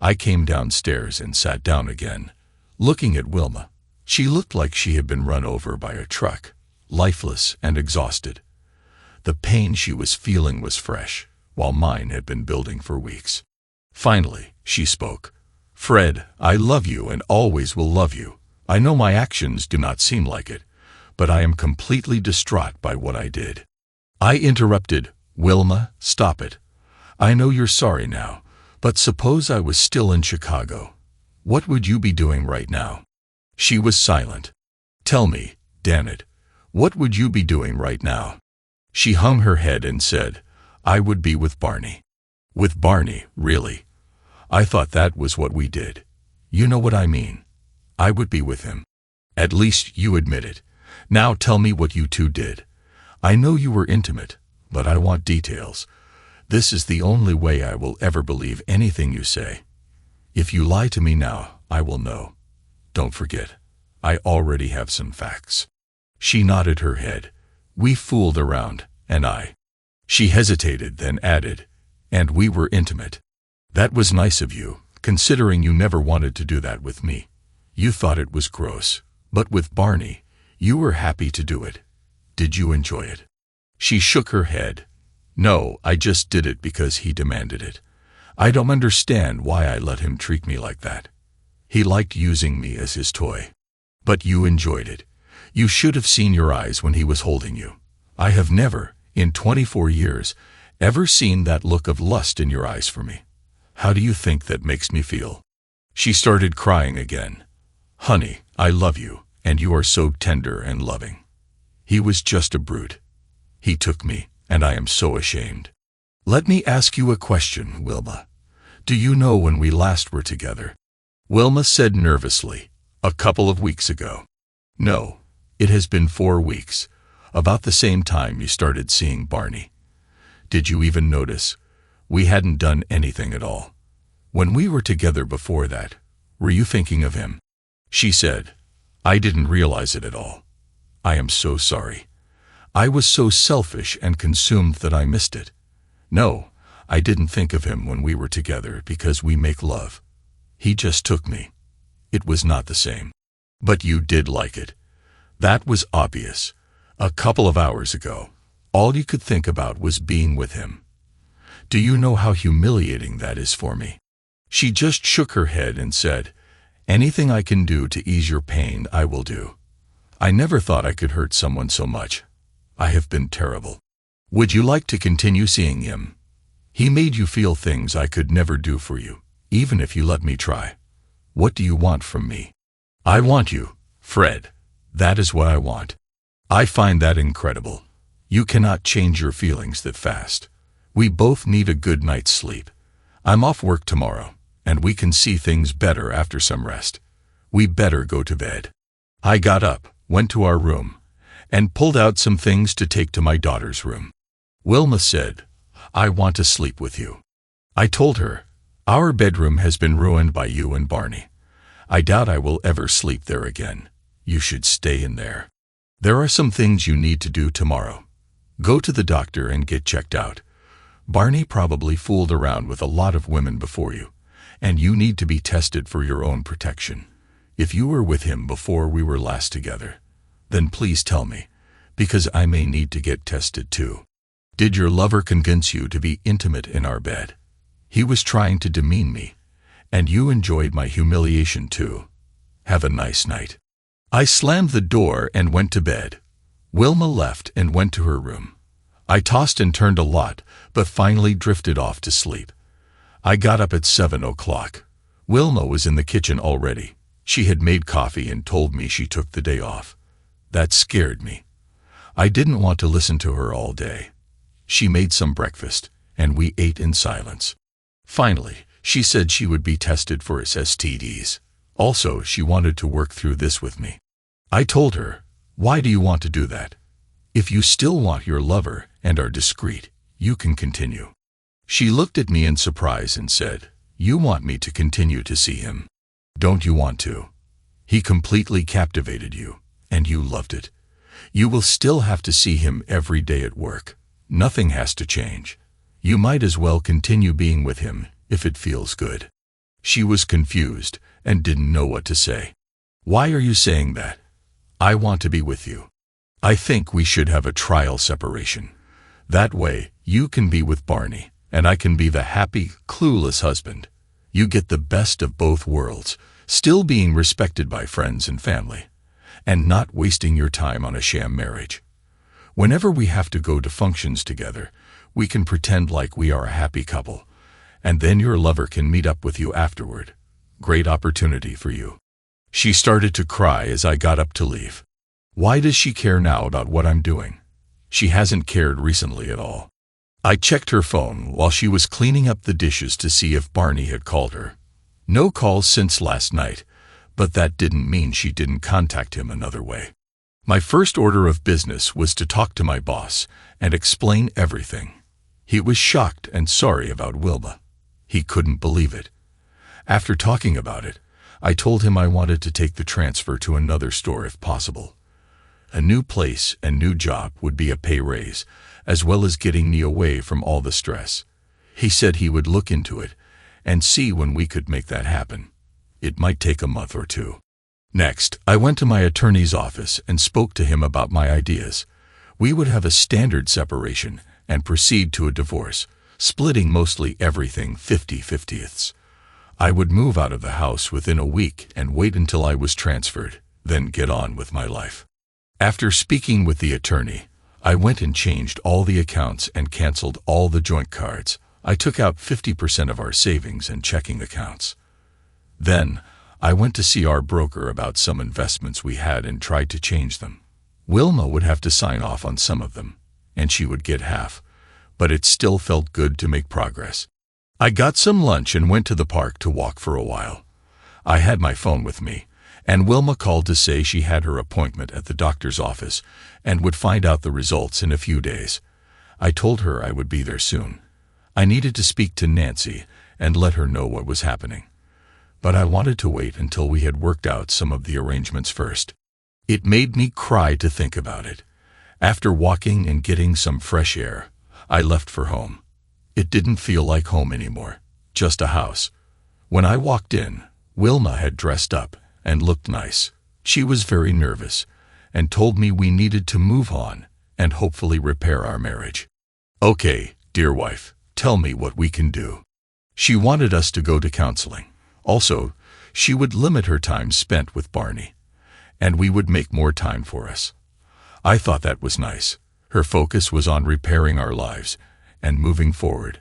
I came downstairs and sat down again, looking at Wilma. She looked like she had been run over by a truck, lifeless and exhausted. The pain she was feeling was fresh, while mine had been building for weeks. Finally, she spoke. "Fred, I love you and always will love you. I know my actions do not seem like it, but I am completely distraught by what I did." I interrupted, "Wilma, stop it. I know you're sorry now, but suppose I was still in Chicago. What would you be doing right now?" She was silent. "Tell me, damn it, what would you be doing right now?" She hung her head and said, "I would be with Barney." "With Barney, really? I thought that was what we did. You know what I mean. I would be with him. At least you admit it. Now tell me what you two did. I know you were intimate, but I want details. This is the only way I will ever believe anything you say. If you lie to me now, I will know. Don't forget, I already have some facts." She nodded her head. "We fooled around, and I." She hesitated, then added, "And we were intimate. That was nice of you, considering you never wanted to do that with me. You thought it was gross, but with Barney, you were happy to do it. Did you enjoy it?" She shook her head. "No, I just did it because he demanded it. I don't understand why I let him treat me like that. He liked using me as his toy. But you enjoyed it. You should have seen your eyes when he was holding you. I have never, in 24 years, ever seen that look of lust in your eyes for me. How do you think that makes me feel?" She started crying again. "Honey, I love you, and you are so tender and loving. He was just a brute. He took me, and I am so ashamed. Let me ask you a question, Wilma. Do you know when we last were together? Wilma said nervously, a couple of weeks ago. No, it has been 4 weeks, about the same time you started seeing Barney. Did you even notice? We hadn't done anything at all. When we were together before that, were you thinking of him? She said, I didn't realize it at all. I am so sorry. I was so selfish and consumed that I missed it. No, I didn't think of him when we were together because we make love. He just took me. It was not the same. But you did like it. That was obvious. A couple of hours ago, all you could think about was being with him. Do you know how humiliating that is for me? She just shook her head and said, anything I can do to ease your pain, I will do. I never thought I could hurt someone so much. I have been terrible. Would you like to continue seeing him? He made you feel things I could never do for you, even if you let me try. What do you want from me? I want you, Fred. That is what I want. I find that incredible. You cannot change your feelings that fast. We both need a good night's sleep. I'm off work tomorrow, and we can see things better after some rest. We better go to bed. I got up, went to our room, and pulled out some things to take to my daughter's room. Wilma said, I want to sleep with you. I told her, our bedroom has been ruined by you and Barney. I doubt I will ever sleep there again. You should stay in there. There are some things you need to do tomorrow. Go to the doctor and get checked out. Barney probably fooled around with a lot of women before you, and you need to be tested for your own protection. If you were with him before we were last together, then please tell me, because I may need to get tested too. Did your lover convince you to be intimate in our bed? He was trying to demean me, and you enjoyed my humiliation too. Have a nice night. I slammed the door and went to bed. Wilma left and went to her room. I tossed and turned a lot, but finally drifted off to sleep. I got up at 7 o'clock. Wilma was in the kitchen already. She had made coffee and told me she took the day off. That scared me. I didn't want to listen to her all day. She made some breakfast, and we ate in silence. Finally, she said she would be tested for STDs. Also, she wanted to work through this with me. I told her, why do you want to do that? If you still want your lover and are discreet, you can continue. She looked at me in surprise and said, you want me to continue to see him? Don't you want to? He completely captivated you, and you loved it. You will still have to see him every day at work. Nothing has to change. You might as well continue being with him if it feels good. She was confused and didn't know what to say. Why are you saying that? I want to be with you. I think we should have a trial separation. That way, you can be with Barney, and I can be the happy, clueless husband. You get the best of both worlds, still being respected by friends and family, and not wasting your time on a sham marriage. Whenever we have to go to functions together, we can pretend like we are a happy couple, and then your lover can meet up with you afterward. Great opportunity for you. She started to cry as I got up to leave. Why does she care now about what I'm doing? She hasn't cared recently at all. I checked her phone while she was cleaning up the dishes to see if Barney had called her. No calls since last night, but that didn't mean she didn't contact him another way. My first order of business was to talk to my boss and explain everything. He was shocked and sorry about Wilma. He couldn't believe it. After talking about it, I told him I wanted to take the transfer to another store if possible. A new place and new job would be a pay raise, as well as getting me away from all the stress. He said he would look into it and see when we could make that happen. It might take a month or two. Next, I went to my attorney's office and spoke to him about my ideas. We would have a standard separation and proceed to a divorce, splitting mostly everything 50/50ths. I would move out of the house within a week and wait until I was transferred, then get on with my life. After speaking with the attorney, I went and changed all the accounts and canceled all the joint cards. I took out 50% of our savings and checking accounts. Then, I went to see our broker about some investments we had and tried to change them. Wilma would have to sign off on some of them, and she would get half, but it still felt good to make progress. I got some lunch and went to the park to walk for a while. I had my phone with me, and Wilma called to say she had her appointment at the doctor's office and would find out the results in a few days. I told her I would be there soon. I needed to speak to Nancy and let her know what was happening. But I wanted to wait until we had worked out some of the arrangements first. It made me cry to think about it. After walking and getting some fresh air, I left for home. It didn't feel like home anymore, just a house. When I walked in, Wilma had dressed up and looked nice. She was very nervous and told me we needed to move on and hopefully repair our marriage. Okay, dear wife, tell me what we can do. She wanted us to go to counseling. Also, she would limit her time spent with Barney, and we would make more time for us. I thought that was nice. Her focus was on repairing our lives and moving forward.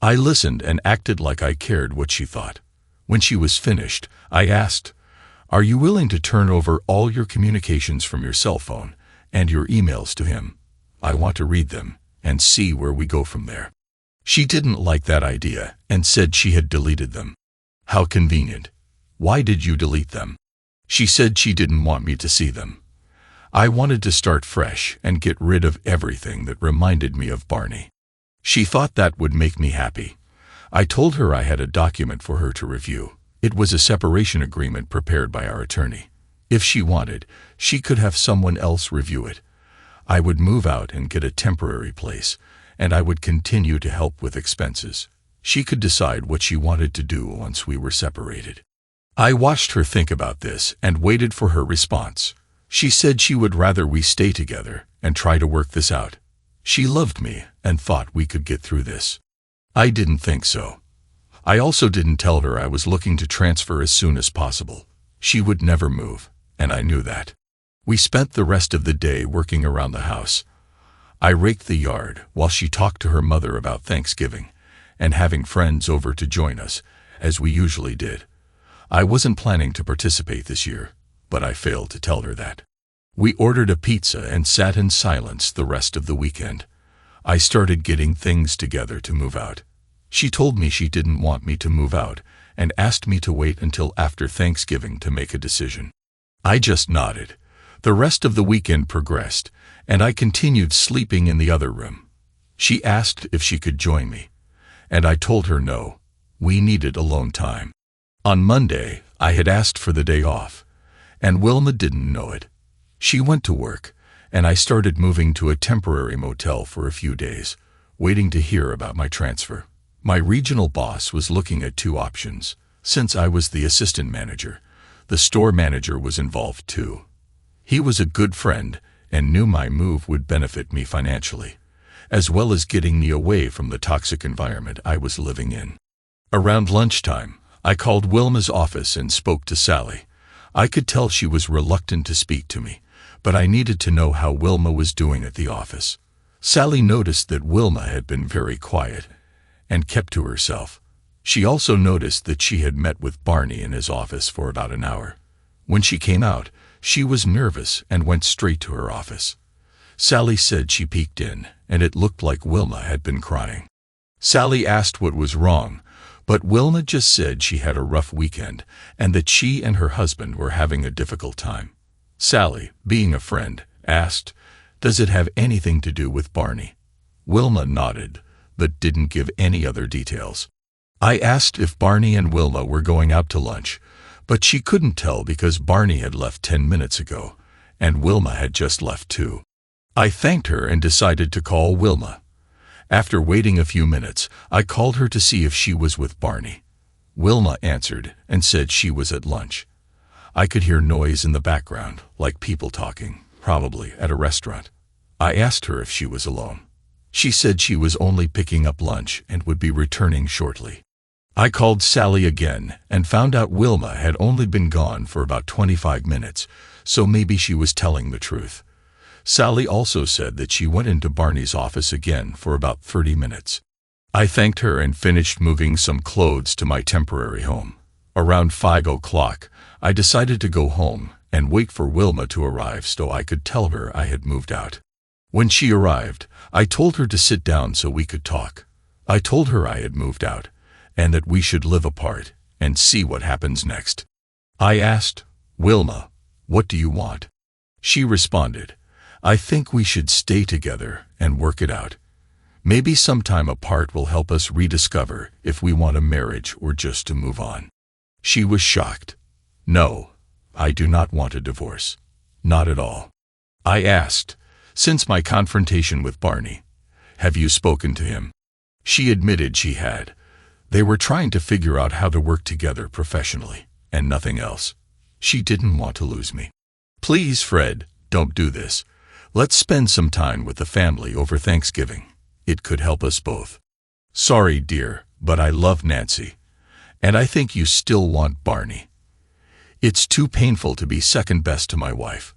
I listened and acted like I cared what she thought. When she was finished, I asked, "Are you willing to turn over all your communications from your cell phone and your emails to him? I want to read them and see where we go from there." She didn't like that idea and said she had deleted them. How convenient. Why did you delete them? She said she didn't want me to see them. I wanted to start fresh and get rid of everything that reminded me of Barney. She thought that would make me happy. I told her I had a document for her to review. It was a separation agreement prepared by our attorney. If she wanted, she could have someone else review it. I would move out and get a temporary place, and I would continue to help with expenses. She could decide what she wanted to do once we were separated. I watched her think about this and waited for her response. She said she would rather we stay together and try to work this out. She loved me and thought we could get through this. I didn't think so. I also didn't tell her I was looking to transfer as soon as possible. She would never move, and I knew that. We spent the rest of the day working around the house. I raked the yard while she talked to her mother about Thanksgiving and having friends over to join us, as we usually did. I wasn't planning to participate this year, but I failed to tell her that. We ordered a pizza and sat in silence the rest of the weekend. I started getting things together to move out. She told me she didn't want me to move out and asked me to wait until after Thanksgiving to make a decision. I just nodded. The rest of the weekend progressed, and I continued sleeping in the other room. She asked if she could join me, and I told her no. We needed alone time. On Monday, I had asked for the day off, and Wilma didn't know it. She went to work, and I started moving to a temporary motel for a few days, waiting to hear about my transfer. My regional boss was looking at two options. Since I was the assistant manager, the store manager was involved too. He was a good friend and knew my move would benefit me financially, as well as getting me away from the toxic environment I was living in. Around lunchtime, I called Wilma's office and spoke to Sally. I could tell she was reluctant to speak to me, but I needed to know how Wilma was doing at the office. Sally noticed that Wilma had been very quiet and kept to herself. She also noticed that she had met with Barney in his office for about an hour. When she came out, she was nervous and went straight to her office. Sally said she peeked in, and it looked like Wilma had been crying. Sally asked what was wrong, but Wilma just said she had a rough weekend and that she and her husband were having a difficult time. Sally, being a friend, asked, "Does it have anything to do with Barney?" Wilma nodded, but didn't give any other details. I asked if Barney and Wilma were going out to lunch, but she couldn't tell because Barney had left 10 minutes ago, and Wilma had just left too. I thanked her and decided to call Wilma. After waiting a few minutes, I called her to see if she was with Barney. Wilma answered and said she was at lunch. I could hear noise in the background, like people talking, probably at a restaurant. I asked her if she was alone. She said she was only picking up lunch and would be returning shortly. I called Sally again and found out Wilma had only been gone for about 25 minutes, so maybe she was telling the truth. Sally also said that she went into Barney's office again for about 30 minutes. I thanked her and finished moving some clothes to my temporary home. Around 5 o'clock, I decided to go home and wait for Wilma to arrive so I could tell her I had moved out. When she arrived, I told her to sit down so we could talk. I told her I had moved out, and that we should live apart and see what happens next. I asked, "Wilma, what do you want?" She responded, "I think we should stay together and work it out. Maybe some time apart will help us rediscover if we want a marriage or just to move on." She was shocked. "No, I do not want a divorce. Not at all." I asked, "Since my confrontation with Barney, have you spoken to him?" She admitted she had. They were trying to figure out how to work together professionally, and nothing else. She didn't want to lose me. "Please, Fred, don't do this. Let's spend some time with the family over Thanksgiving. It could help us both." "Sorry, dear, but I love Nancy, and I think you still want Barney. It's too painful to be second best to my wife.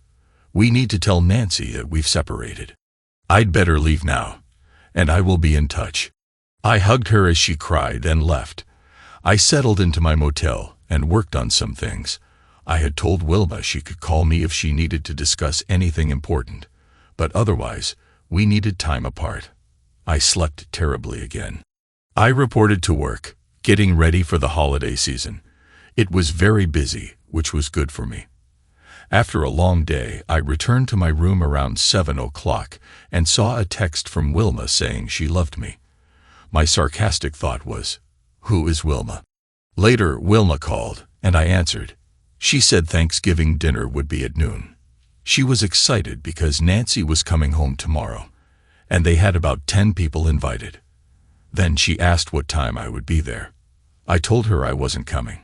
We need to tell Nancy that we've separated. I'd better leave now, and I will be in touch." I hugged her as she cried and left. I settled into my motel and worked on some things. I had told Wilma she could call me if she needed to discuss anything important, but otherwise, we needed time apart. I slept terribly again. I reported to work, getting ready for the holiday season. It was very busy, which was good for me. After a long day, I returned to my room around 7 o'clock and saw a text from Wilma saying she loved me. My sarcastic thought was, "Who is Wilma?" Later, Wilma called, and I answered. She said Thanksgiving dinner would be at noon. She was excited because Nancy was coming home tomorrow, and they had about 10 people invited. Then she asked what time I would be there. I told her I wasn't coming.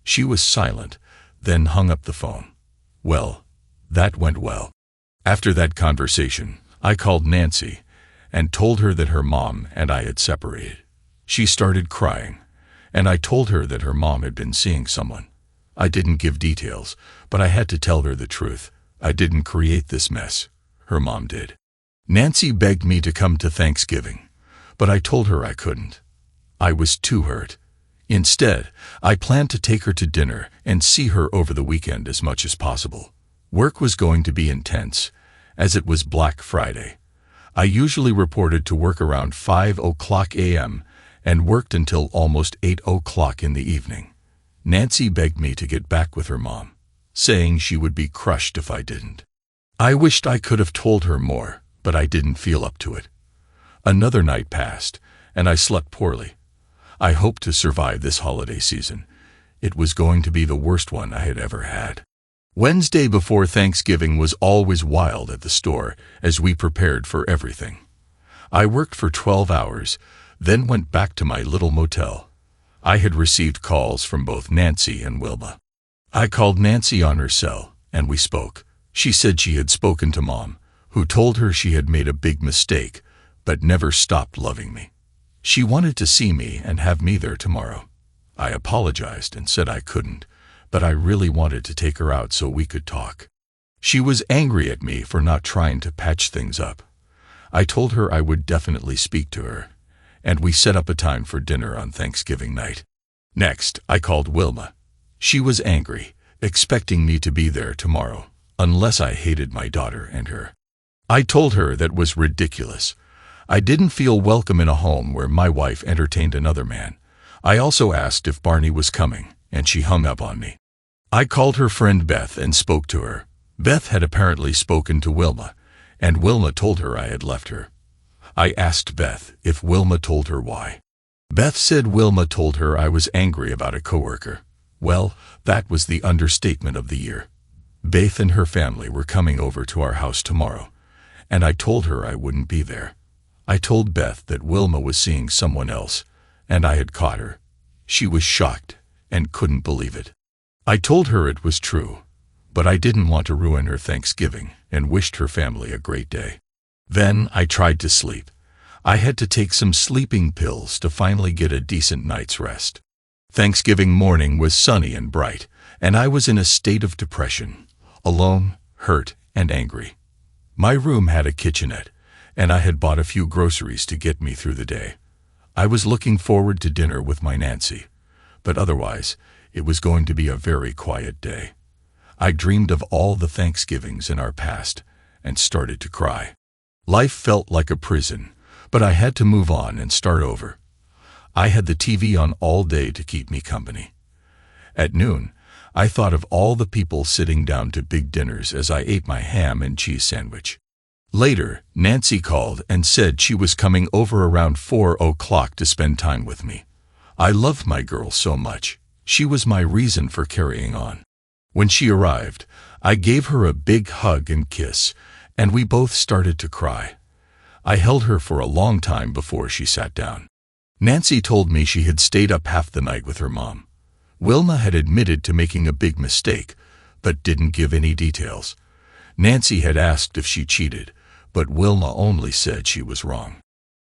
She was silent, then hung up the phone. Well, that went well. After that conversation, I called Nancy and told her that her mom and I had separated. She started crying, and I told her that her mom had been seeing someone. I didn't give details, but I had to tell her the truth. I didn't create this mess. Her mom did. Nancy begged me to come to Thanksgiving, but I told her I couldn't. I was too hurt. Instead, I planned to take her to dinner and see her over the weekend as much as possible. Work was going to be intense, as it was Black Friday. I usually reported to work around 5 a.m. and worked until almost 8 o'clock in the evening. Nancy begged me to get back with her mom, saying she would be crushed if I didn't. I wished I could have told her more, but I didn't feel up to it. Another night passed, and I slept poorly. I hoped to survive this holiday season. It was going to be the worst one I had ever had. Wednesday before Thanksgiving was always wild at the store as we prepared for everything. I worked for 12 hours, then went back to my little motel. I had received calls from both Nancy and Wilma. I called Nancy on her cell, and we spoke. She said she had spoken to Mom, who told her she had made a big mistake, but never stopped loving me. She wanted to see me and have me there tomorrow. I apologized and said I couldn't, but I really wanted to take her out so we could talk. She was angry at me for not trying to patch things up. I told her I would definitely speak to her, and we set up a time for dinner on Thanksgiving night. Next, I called Wilma. She was angry, expecting me to be there tomorrow, unless I hated my daughter and her. I told her that was ridiculous. I didn't feel welcome in a home where my wife entertained another man. I also asked if Barney was coming, and she hung up on me. I called her friend Beth and spoke to her. Beth had apparently spoken to Wilma, and Wilma told her I had left her. I asked Beth if Wilma told her why. Beth said Wilma told her I was angry about a coworker. Well, that was the understatement of the year. Beth and her family were coming over to our house tomorrow, and I told her I wouldn't be there. I told Beth that Wilma was seeing someone else, and I had caught her. She was shocked and couldn't believe it. I told her it was true, but I didn't want to ruin her Thanksgiving and wished her family a great day. Then I tried to sleep. I had to take some sleeping pills to finally get a decent night's rest. Thanksgiving morning was sunny and bright, and I was in a state of depression, alone, hurt, and angry. My room had a kitchenette, and I had bought a few groceries to get me through the day. I was looking forward to dinner with my Nancy, but otherwise, it was going to be a very quiet day. I dreamed of all the Thanksgivings in our past and started to cry. Life felt like a prison, but I had to move on and start over. I had the TV on all day to keep me company. At noon, I thought of all the people sitting down to big dinners as I ate my ham and cheese sandwich. Later, Nancy called and said she was coming over around 4 o'clock to spend time with me. I loved my girl so much. She was my reason for carrying on. When she arrived, I gave her a big hug and kiss, and we both started to cry. I held her for a long time before she sat down. Nancy told me she had stayed up half the night with her mom. Wilma had admitted to making a big mistake, but didn't give any details. Nancy had asked if she cheated, but Wilma only said she was wrong.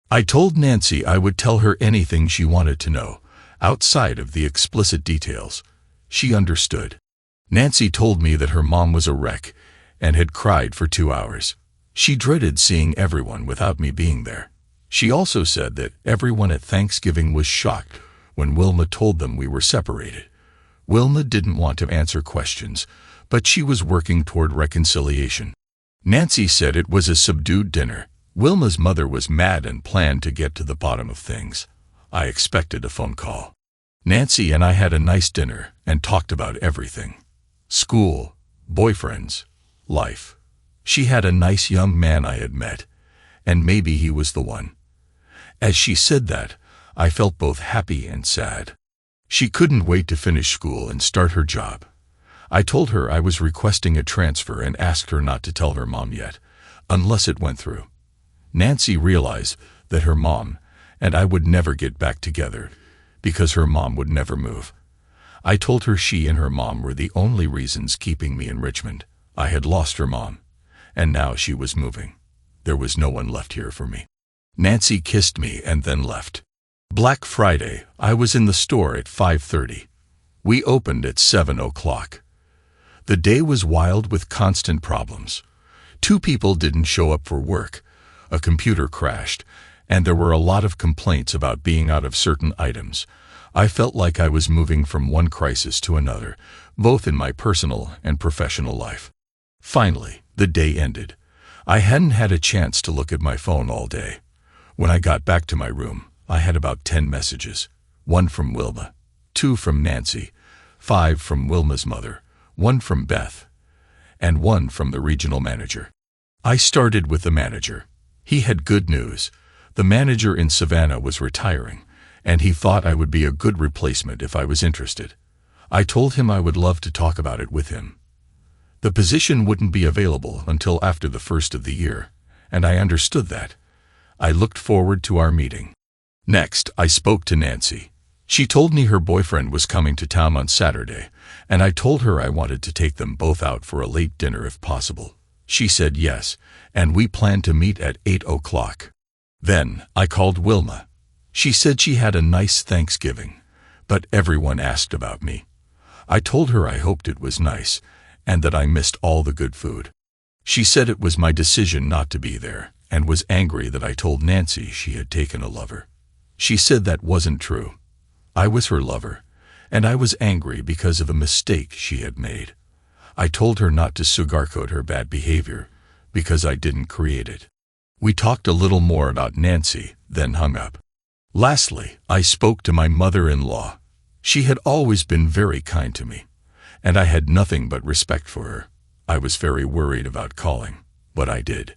I told Nancy I would tell her anything she wanted to know, outside of the explicit details. She understood. Nancy told me that her mom was a wreck and had cried for 2 hours. She dreaded seeing everyone without me being there. She also said that everyone at Thanksgiving was shocked when Wilma told them we were separated. Wilma didn't want to answer questions, but she was working toward reconciliation. Nancy said it was a subdued dinner. Wilma's mother was mad and planned to get to the bottom of things. I expected a phone call. Nancy and I had a nice dinner and talked about everything. School, boyfriends, life. She had a nice young man I had met, and maybe he was the one. As she said that, I felt both happy and sad. She couldn't wait to finish school and start her job. I told her I was requesting a transfer and asked her not to tell her mom yet, unless it went through. Nancy realized that her mom and I would never get back together because her mom would never move. I told her she and her mom were the only reasons keeping me in Richmond. I had lost her mom, and now she was moving. There was no one left here for me. Nancy kissed me and then left. Black Friday, I was in the store at 5:30. We opened at 7 o'clock. The day was wild with constant problems. 2 people didn't show up for work, a computer crashed, and there were a lot of complaints about being out of certain items. I felt like I was moving from one crisis to another, both in my personal and professional life. Finally, the day ended. I hadn't had a chance to look at my phone all day. When I got back to my room, I had about 10 messages. 1 from Wilma, 2 from Nancy, 5 from Wilma's mother, 1 from Beth, and 1 from the regional manager. I started with the manager. He had good news. The manager in Savannah was retiring, and he thought I would be a good replacement if I was interested. I told him I would love to talk about it with him. The position wouldn't be available until after the first of the year, and I understood that. I looked forward to our meeting. Next, I spoke to Nancy. She told me her boyfriend was coming to town on Saturday, and I told her I wanted to take them both out for a late dinner if possible. She said yes, and we planned to meet at 8 o'clock. Then, I called Wilma. She said she had a nice Thanksgiving, but everyone asked about me. I told her I hoped it was nice, and that I missed all the good food. She said it was my decision not to be there, and was angry that I told Nancy she had taken a lover. She said that wasn't true. I was her lover, and I was angry because of a mistake she had made. I told her not to sugarcoat her bad behavior, because I didn't create it. We talked a little more about Nancy, then hung up. Lastly, I spoke to my mother-in-law. She had always been very kind to me, and I had nothing but respect for her. I was very worried about calling, but I did.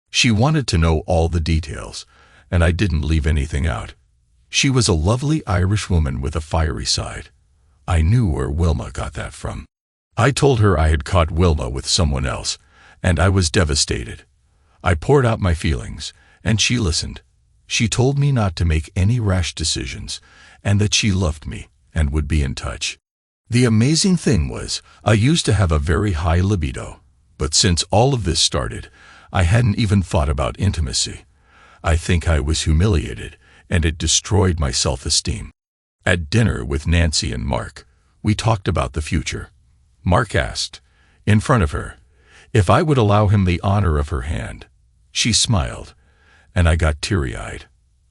She wanted to know all the details, and I didn't leave anything out. She was a lovely Irish woman with a fiery side. I knew where Wilma got that from. I told her I had caught Wilma with someone else, and I was devastated. I poured out my feelings, and she listened. She told me not to make any rash decisions, and that she loved me and would be in touch. The amazing thing was, I used to have a very high libido, but since all of this started, I hadn't even thought about intimacy. I think I was humiliated, and it destroyed my self-esteem. At dinner with Nancy and Mark, we talked about the future. Mark asked, in front of her, if I would allow him the honor of her hand. She smiled, and I got teary-eyed.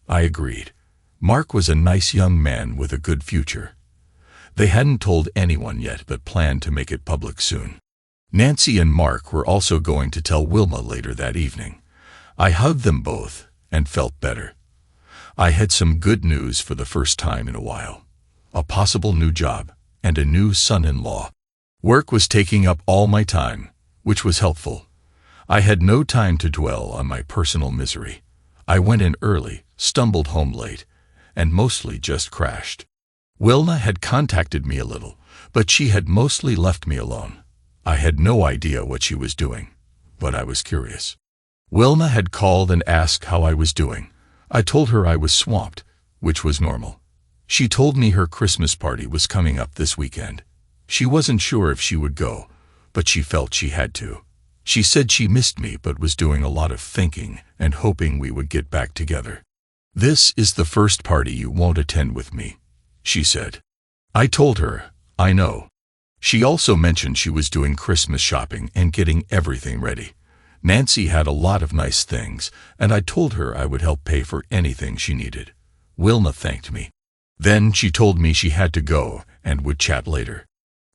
I agreed. Mark was a nice young man with a good future. They hadn't told anyone yet but planned to make it public soon. Nancy and Mark were also going to tell Wilma later that evening. I hugged them both and felt better. I had some good news for the first time in a while. A possible new job and a new son-in-law. Work was taking up all my time, which was helpful. I had no time to dwell on my personal misery. I went in early, stumbled home late, and mostly just crashed. Wilma had contacted me a little, but she had mostly left me alone. I had no idea what she was doing, but I was curious. Wilma had called and asked how I was doing. I told her I was swamped, which was normal. She told me her Christmas party was coming up this weekend. She wasn't sure if she would go, but she felt she had to. She said she missed me but was doing a lot of thinking and hoping we would get back together. "This is the first party you won't attend with me," she said. I told her, I know. She also mentioned she was doing Christmas shopping and getting everything ready. Nancy had a lot of nice things, and I told her I would help pay for anything she needed. Wilma thanked me. Then she told me she had to go and would chat later.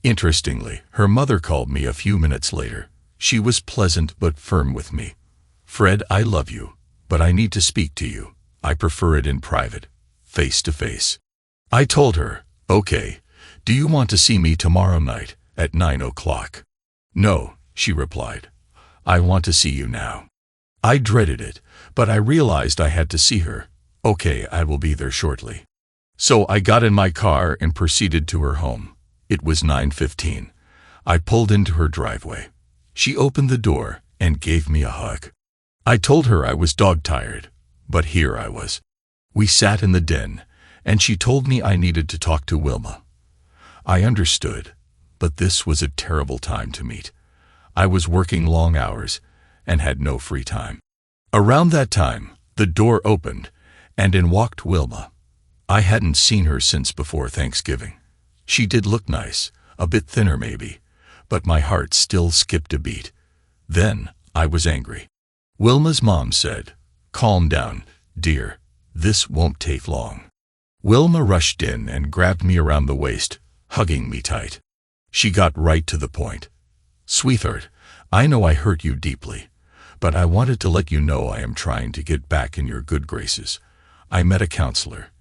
Interestingly, her mother called me a few minutes later. She was pleasant but firm with me. "Fred, I love you, but I need to speak to you. I prefer it in private, face to face." I told her, "Okay, do you want to see me tomorrow night at 9 o'clock? "No," she replied. "I want to see you now." I dreaded it, but I realized I had to see her. "Okay, I will be there shortly." So I got in my car and proceeded to her home. It was 9:15. I pulled into her driveway. She opened the door and gave me a hug. I told her I was dog-tired, but here I was. We sat in the den, and she told me I needed to talk to Wilma. I understood, but this was a terrible time to meet. I was working long hours and had no free time. Around that time, the door opened, and in walked Wilma. I hadn't seen her since before Thanksgiving. She did look nice, a bit thinner maybe, but my heart still skipped a beat. Then I was angry. Wilma's mom said, "Calm down, dear. This won't take long." Wilma rushed in and grabbed me around the waist, hugging me tight. She got right to the point. "Sweetheart, I know I hurt you deeply, but I wanted to let you know I am trying to get back in your good graces. I met a counselor,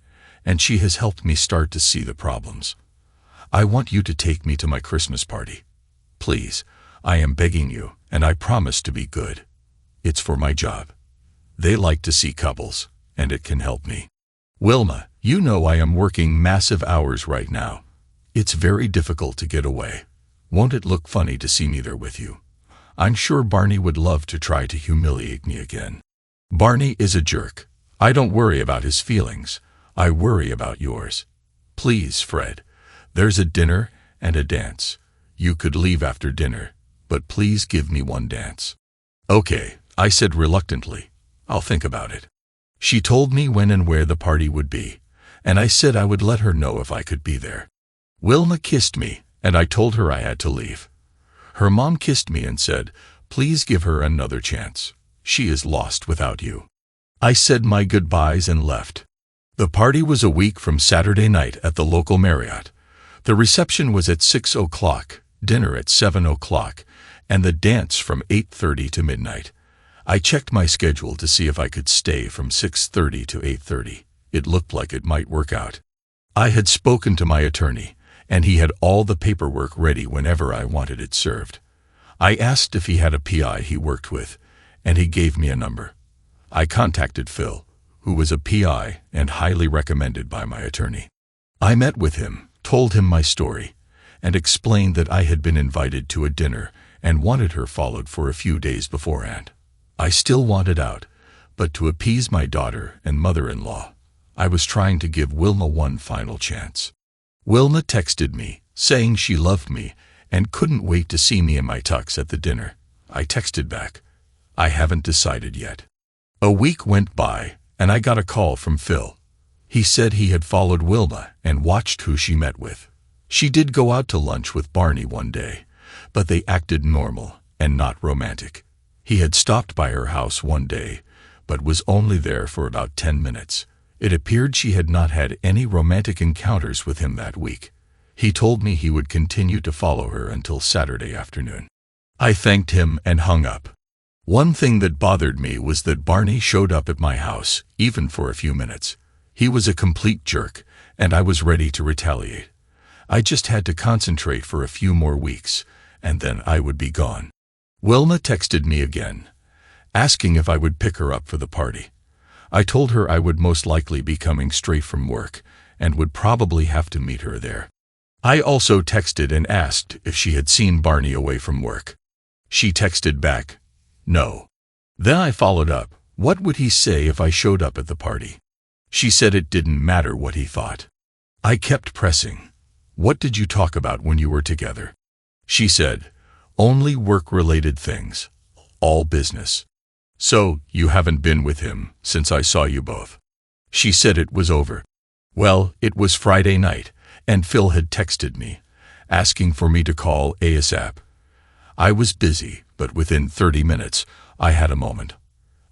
and she has helped me start to see the problems. I want you to take me to my Christmas party. Please, I am begging you, and I promise to be good. It's for my job. They like to see couples, and it can help me. Wilma, you know I am working massive hours right now. It's very difficult to get away. Won't it look funny to see me there with you? I'm sure Barney would love to try to humiliate me again. Barney is a jerk. I don't worry about his feelings. I worry about yours. Please, Fred, there's a dinner and a dance. You could leave after dinner, but please give me one dance." "Okay," I said reluctantly. "I'll think about it." She told me when and where the party would be, and I said I would let her know if I could be there. Wilma kissed me, and I told her I had to leave. Her mom kissed me and said, "Please give her another chance. She is lost without you." I said my goodbyes and left. The party was a week from Saturday night at the local Marriott. The reception was at 6 o'clock, dinner at 7 o'clock, and the dance from 8:30 to midnight. I checked my schedule to see if I could stay from 6:30 to 8:30. It looked like it might work out. I had spoken to my attorney, and he had all the paperwork ready whenever I wanted it served. I asked if he had a PI he worked with, and he gave me a number. I contacted Phil, who was a PI and highly recommended by my attorney. I met with him, told him my story, and explained that I had been invited to a dinner and wanted her followed for a few days beforehand. I still wanted out, but to appease my daughter and mother-in-law, I was trying to give Wilma one final chance. Wilma texted me, saying she loved me and couldn't wait to see me in my tux at the dinner. I texted back, "I haven't decided yet." A week went by, and I got a call from Phil. He said he had followed Wilma and watched who she met with. She did go out to lunch with Barney one day, but they acted normal and not romantic. He had stopped by her house one day, but was only there for about 10 minutes. It appeared she had not had any romantic encounters with him that week. He told me he would continue to follow her until Saturday afternoon. I thanked him and hung up. One thing that bothered me was that Barney showed up at my house, even for a few minutes. He was a complete jerk, and I was ready to retaliate. I just had to concentrate for a few more weeks, and then I would be gone. Wilma texted me again, asking if I would pick her up for the party. I told her I would most likely be coming straight from work, and would probably have to meet her there. I also texted and asked if she had seen Barney away from work. She texted back, "No." Then I followed up, "What would he say if I showed up at the party?" She said it didn't matter what he thought. I kept pressing, "What did you talk about when you were together?" She said, "Only work-related things, all business." "So, you haven't been with him since I saw you both?" She said it was over. Well, it was Friday night, and Phil had texted me, asking for me to call ASAP. I was busy, but within 30 minutes, I had a moment.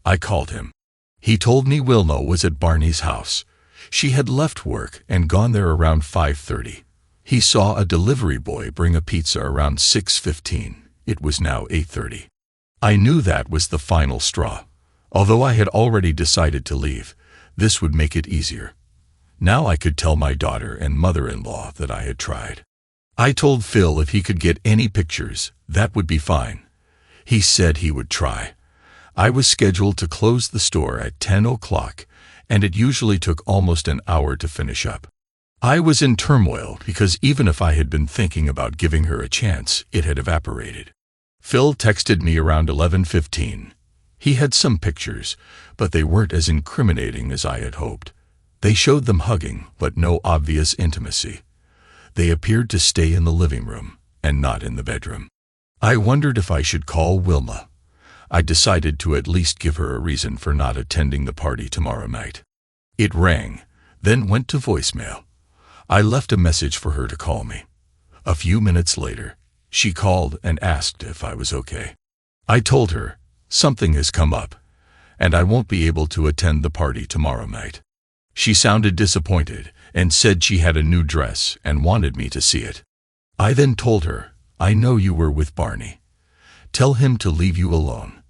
I called him. He told me Wilma was at Barney's house. She had left work and gone there around 5:30. He saw a delivery boy bring a pizza around 6:15. It was now 8:30. I knew that was the final straw. Although I had already decided to leave, this would make it easier. Now I could tell my daughter and mother-in-law that I had tried. I told Phil if he could get any pictures, that would be fine. He said he would try. I was scheduled to close the store at 10 o'clock, and it usually took almost an hour to finish up. I was in turmoil because even if I had been thinking about giving her a chance, it had evaporated. Phil texted me around 11:15. He had some pictures, but they weren't as incriminating as I had hoped. They showed them hugging, but no obvious intimacy. They appeared to stay in the living room, and not in the bedroom. I wondered if I should call Wilma. I decided to at least give her a reason for not attending the party tomorrow night. It rang, then went to voicemail. I left a message for her to call me. A few minutes later, she called and asked if I was okay. I told her, "Something has come up, and I won't be able to attend the party tomorrow night." She sounded disappointed and said she had a new dress and wanted me to see it. I then told her, "I know you were with Barney. Tell him to leave you alone.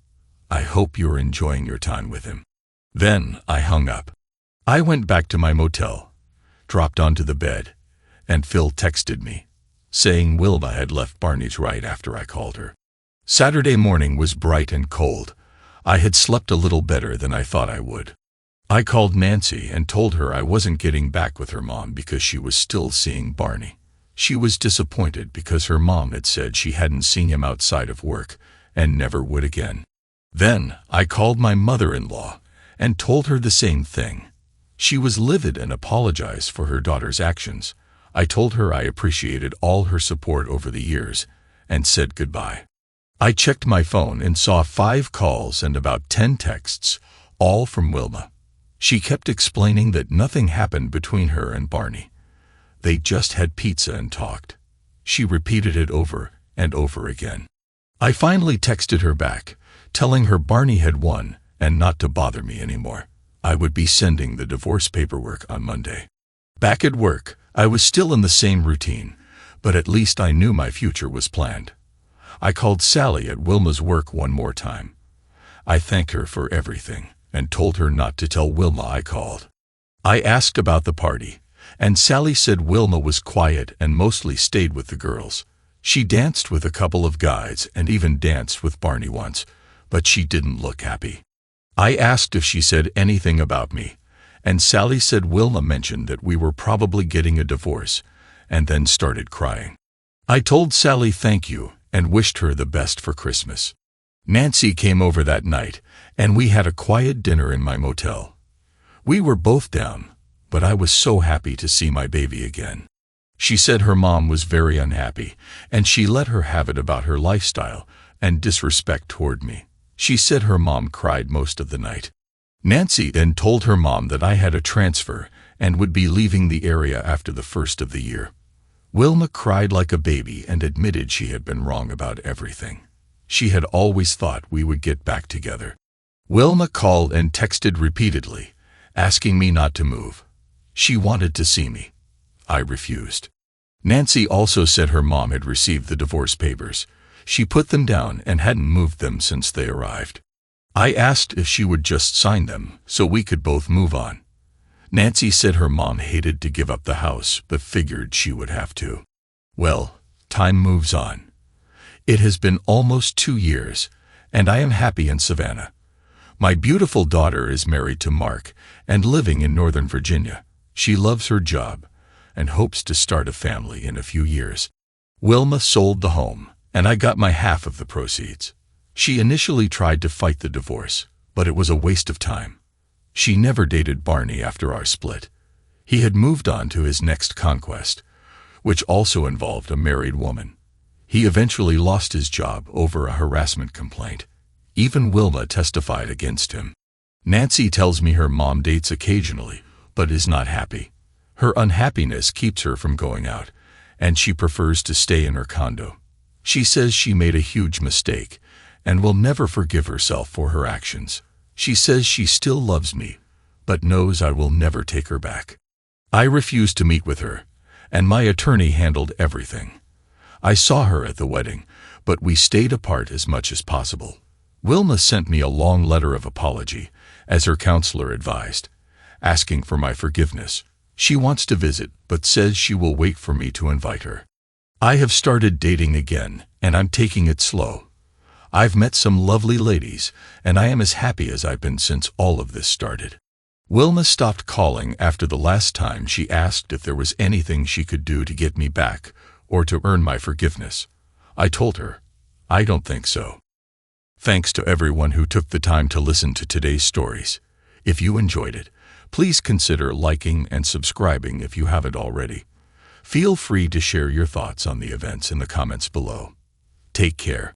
I hope you're enjoying your time with him." Then I hung up. I went back to my motel, dropped onto the bed, and Phil texted me, saying Wilma had left Barney's right after I called her. Saturday morning was bright and cold. I had slept a little better than I thought I would. I called Nancy and told her I wasn't getting back with her mom because she was still seeing Barney. She was disappointed because her mom had said she hadn't seen him outside of work and never would again. Then I called my mother-in-law and told her the same thing. She was livid and apologized for her daughter's actions. I told her I appreciated all her support over the years and said goodbye. I checked my phone and saw 5 calls and about 10 texts, all from Wilma. She kept explaining that nothing happened between her and Barney. They just had pizza and talked. She repeated it over and over again. I finally texted her back, telling her Barney had won and not to bother me anymore. I would be sending the divorce paperwork on Monday. Back at work, I was still in the same routine, but at least I knew my future was planned. I called Sally at Wilma's work one more time. I thanked her for everything and told her not to tell Wilma I called. I asked about the party, and Sally said Wilma was quiet and mostly stayed with the girls. She danced with a couple of guys and even danced with Barney once, but she didn't look happy. I asked if she said anything about me, and Sally said Wilma mentioned that we were probably getting a divorce, and then started crying. I told Sally thank you and wished her the best for Christmas. Nancy came over that night, and we had a quiet dinner in my motel. We were both down, but I was so happy to see my baby again. She said her mom was very unhappy, and she let her have it about her lifestyle and disrespect toward me. She said her mom cried most of the night. Nancy then told her mom that I had a transfer and would be leaving the area after the first of the year. Wilma cried like a baby and admitted she had been wrong about everything. She had always thought we would get back together. Wilma called and texted repeatedly, asking me not to move. She wanted to see me. I refused. Nancy also said her mom had received the divorce papers. She put them down and hadn't moved them since they arrived. I asked if she would just sign them so we could both move on. Nancy said her mom hated to give up the house but figured she would have to. Well, time moves on. It has been almost 2 years, and I am happy in Savannah. My beautiful daughter is married to Mark and living in Northern Virginia. She loves her job and hopes to start a family in a few years. Wilma sold the home, and I got my half of the proceeds. She initially tried to fight the divorce, but it was a waste of time. She never dated Barney after our split. He had moved on to his next conquest, which also involved a married woman. He eventually lost his job over a harassment complaint. Even Wilma testified against him. Nancy tells me her mom dates occasionally, but is not happy. Her unhappiness keeps her from going out, and she prefers to stay in her condo. She says she made a huge mistake and will never forgive herself for her actions. She says she still loves me, but knows I will never take her back. I refused to meet with her, and my attorney handled everything. I saw her at the wedding, but we stayed apart as much as possible. Wilma sent me a long letter of apology, as her counselor advised, asking for my forgiveness. She wants to visit, but says she will wait for me to invite her. I have started dating again, and I'm taking it slow. I've met some lovely ladies, and I am as happy as I've been since all of this started. Wilma stopped calling after the last time she asked if there was anything she could do to get me back or to earn my forgiveness. I told her, I don't think so. Thanks to everyone who took the time to listen to today's stories. If you enjoyed it, please consider liking and subscribing if you haven't already. Feel free to share your thoughts on the events in the comments below. Take care.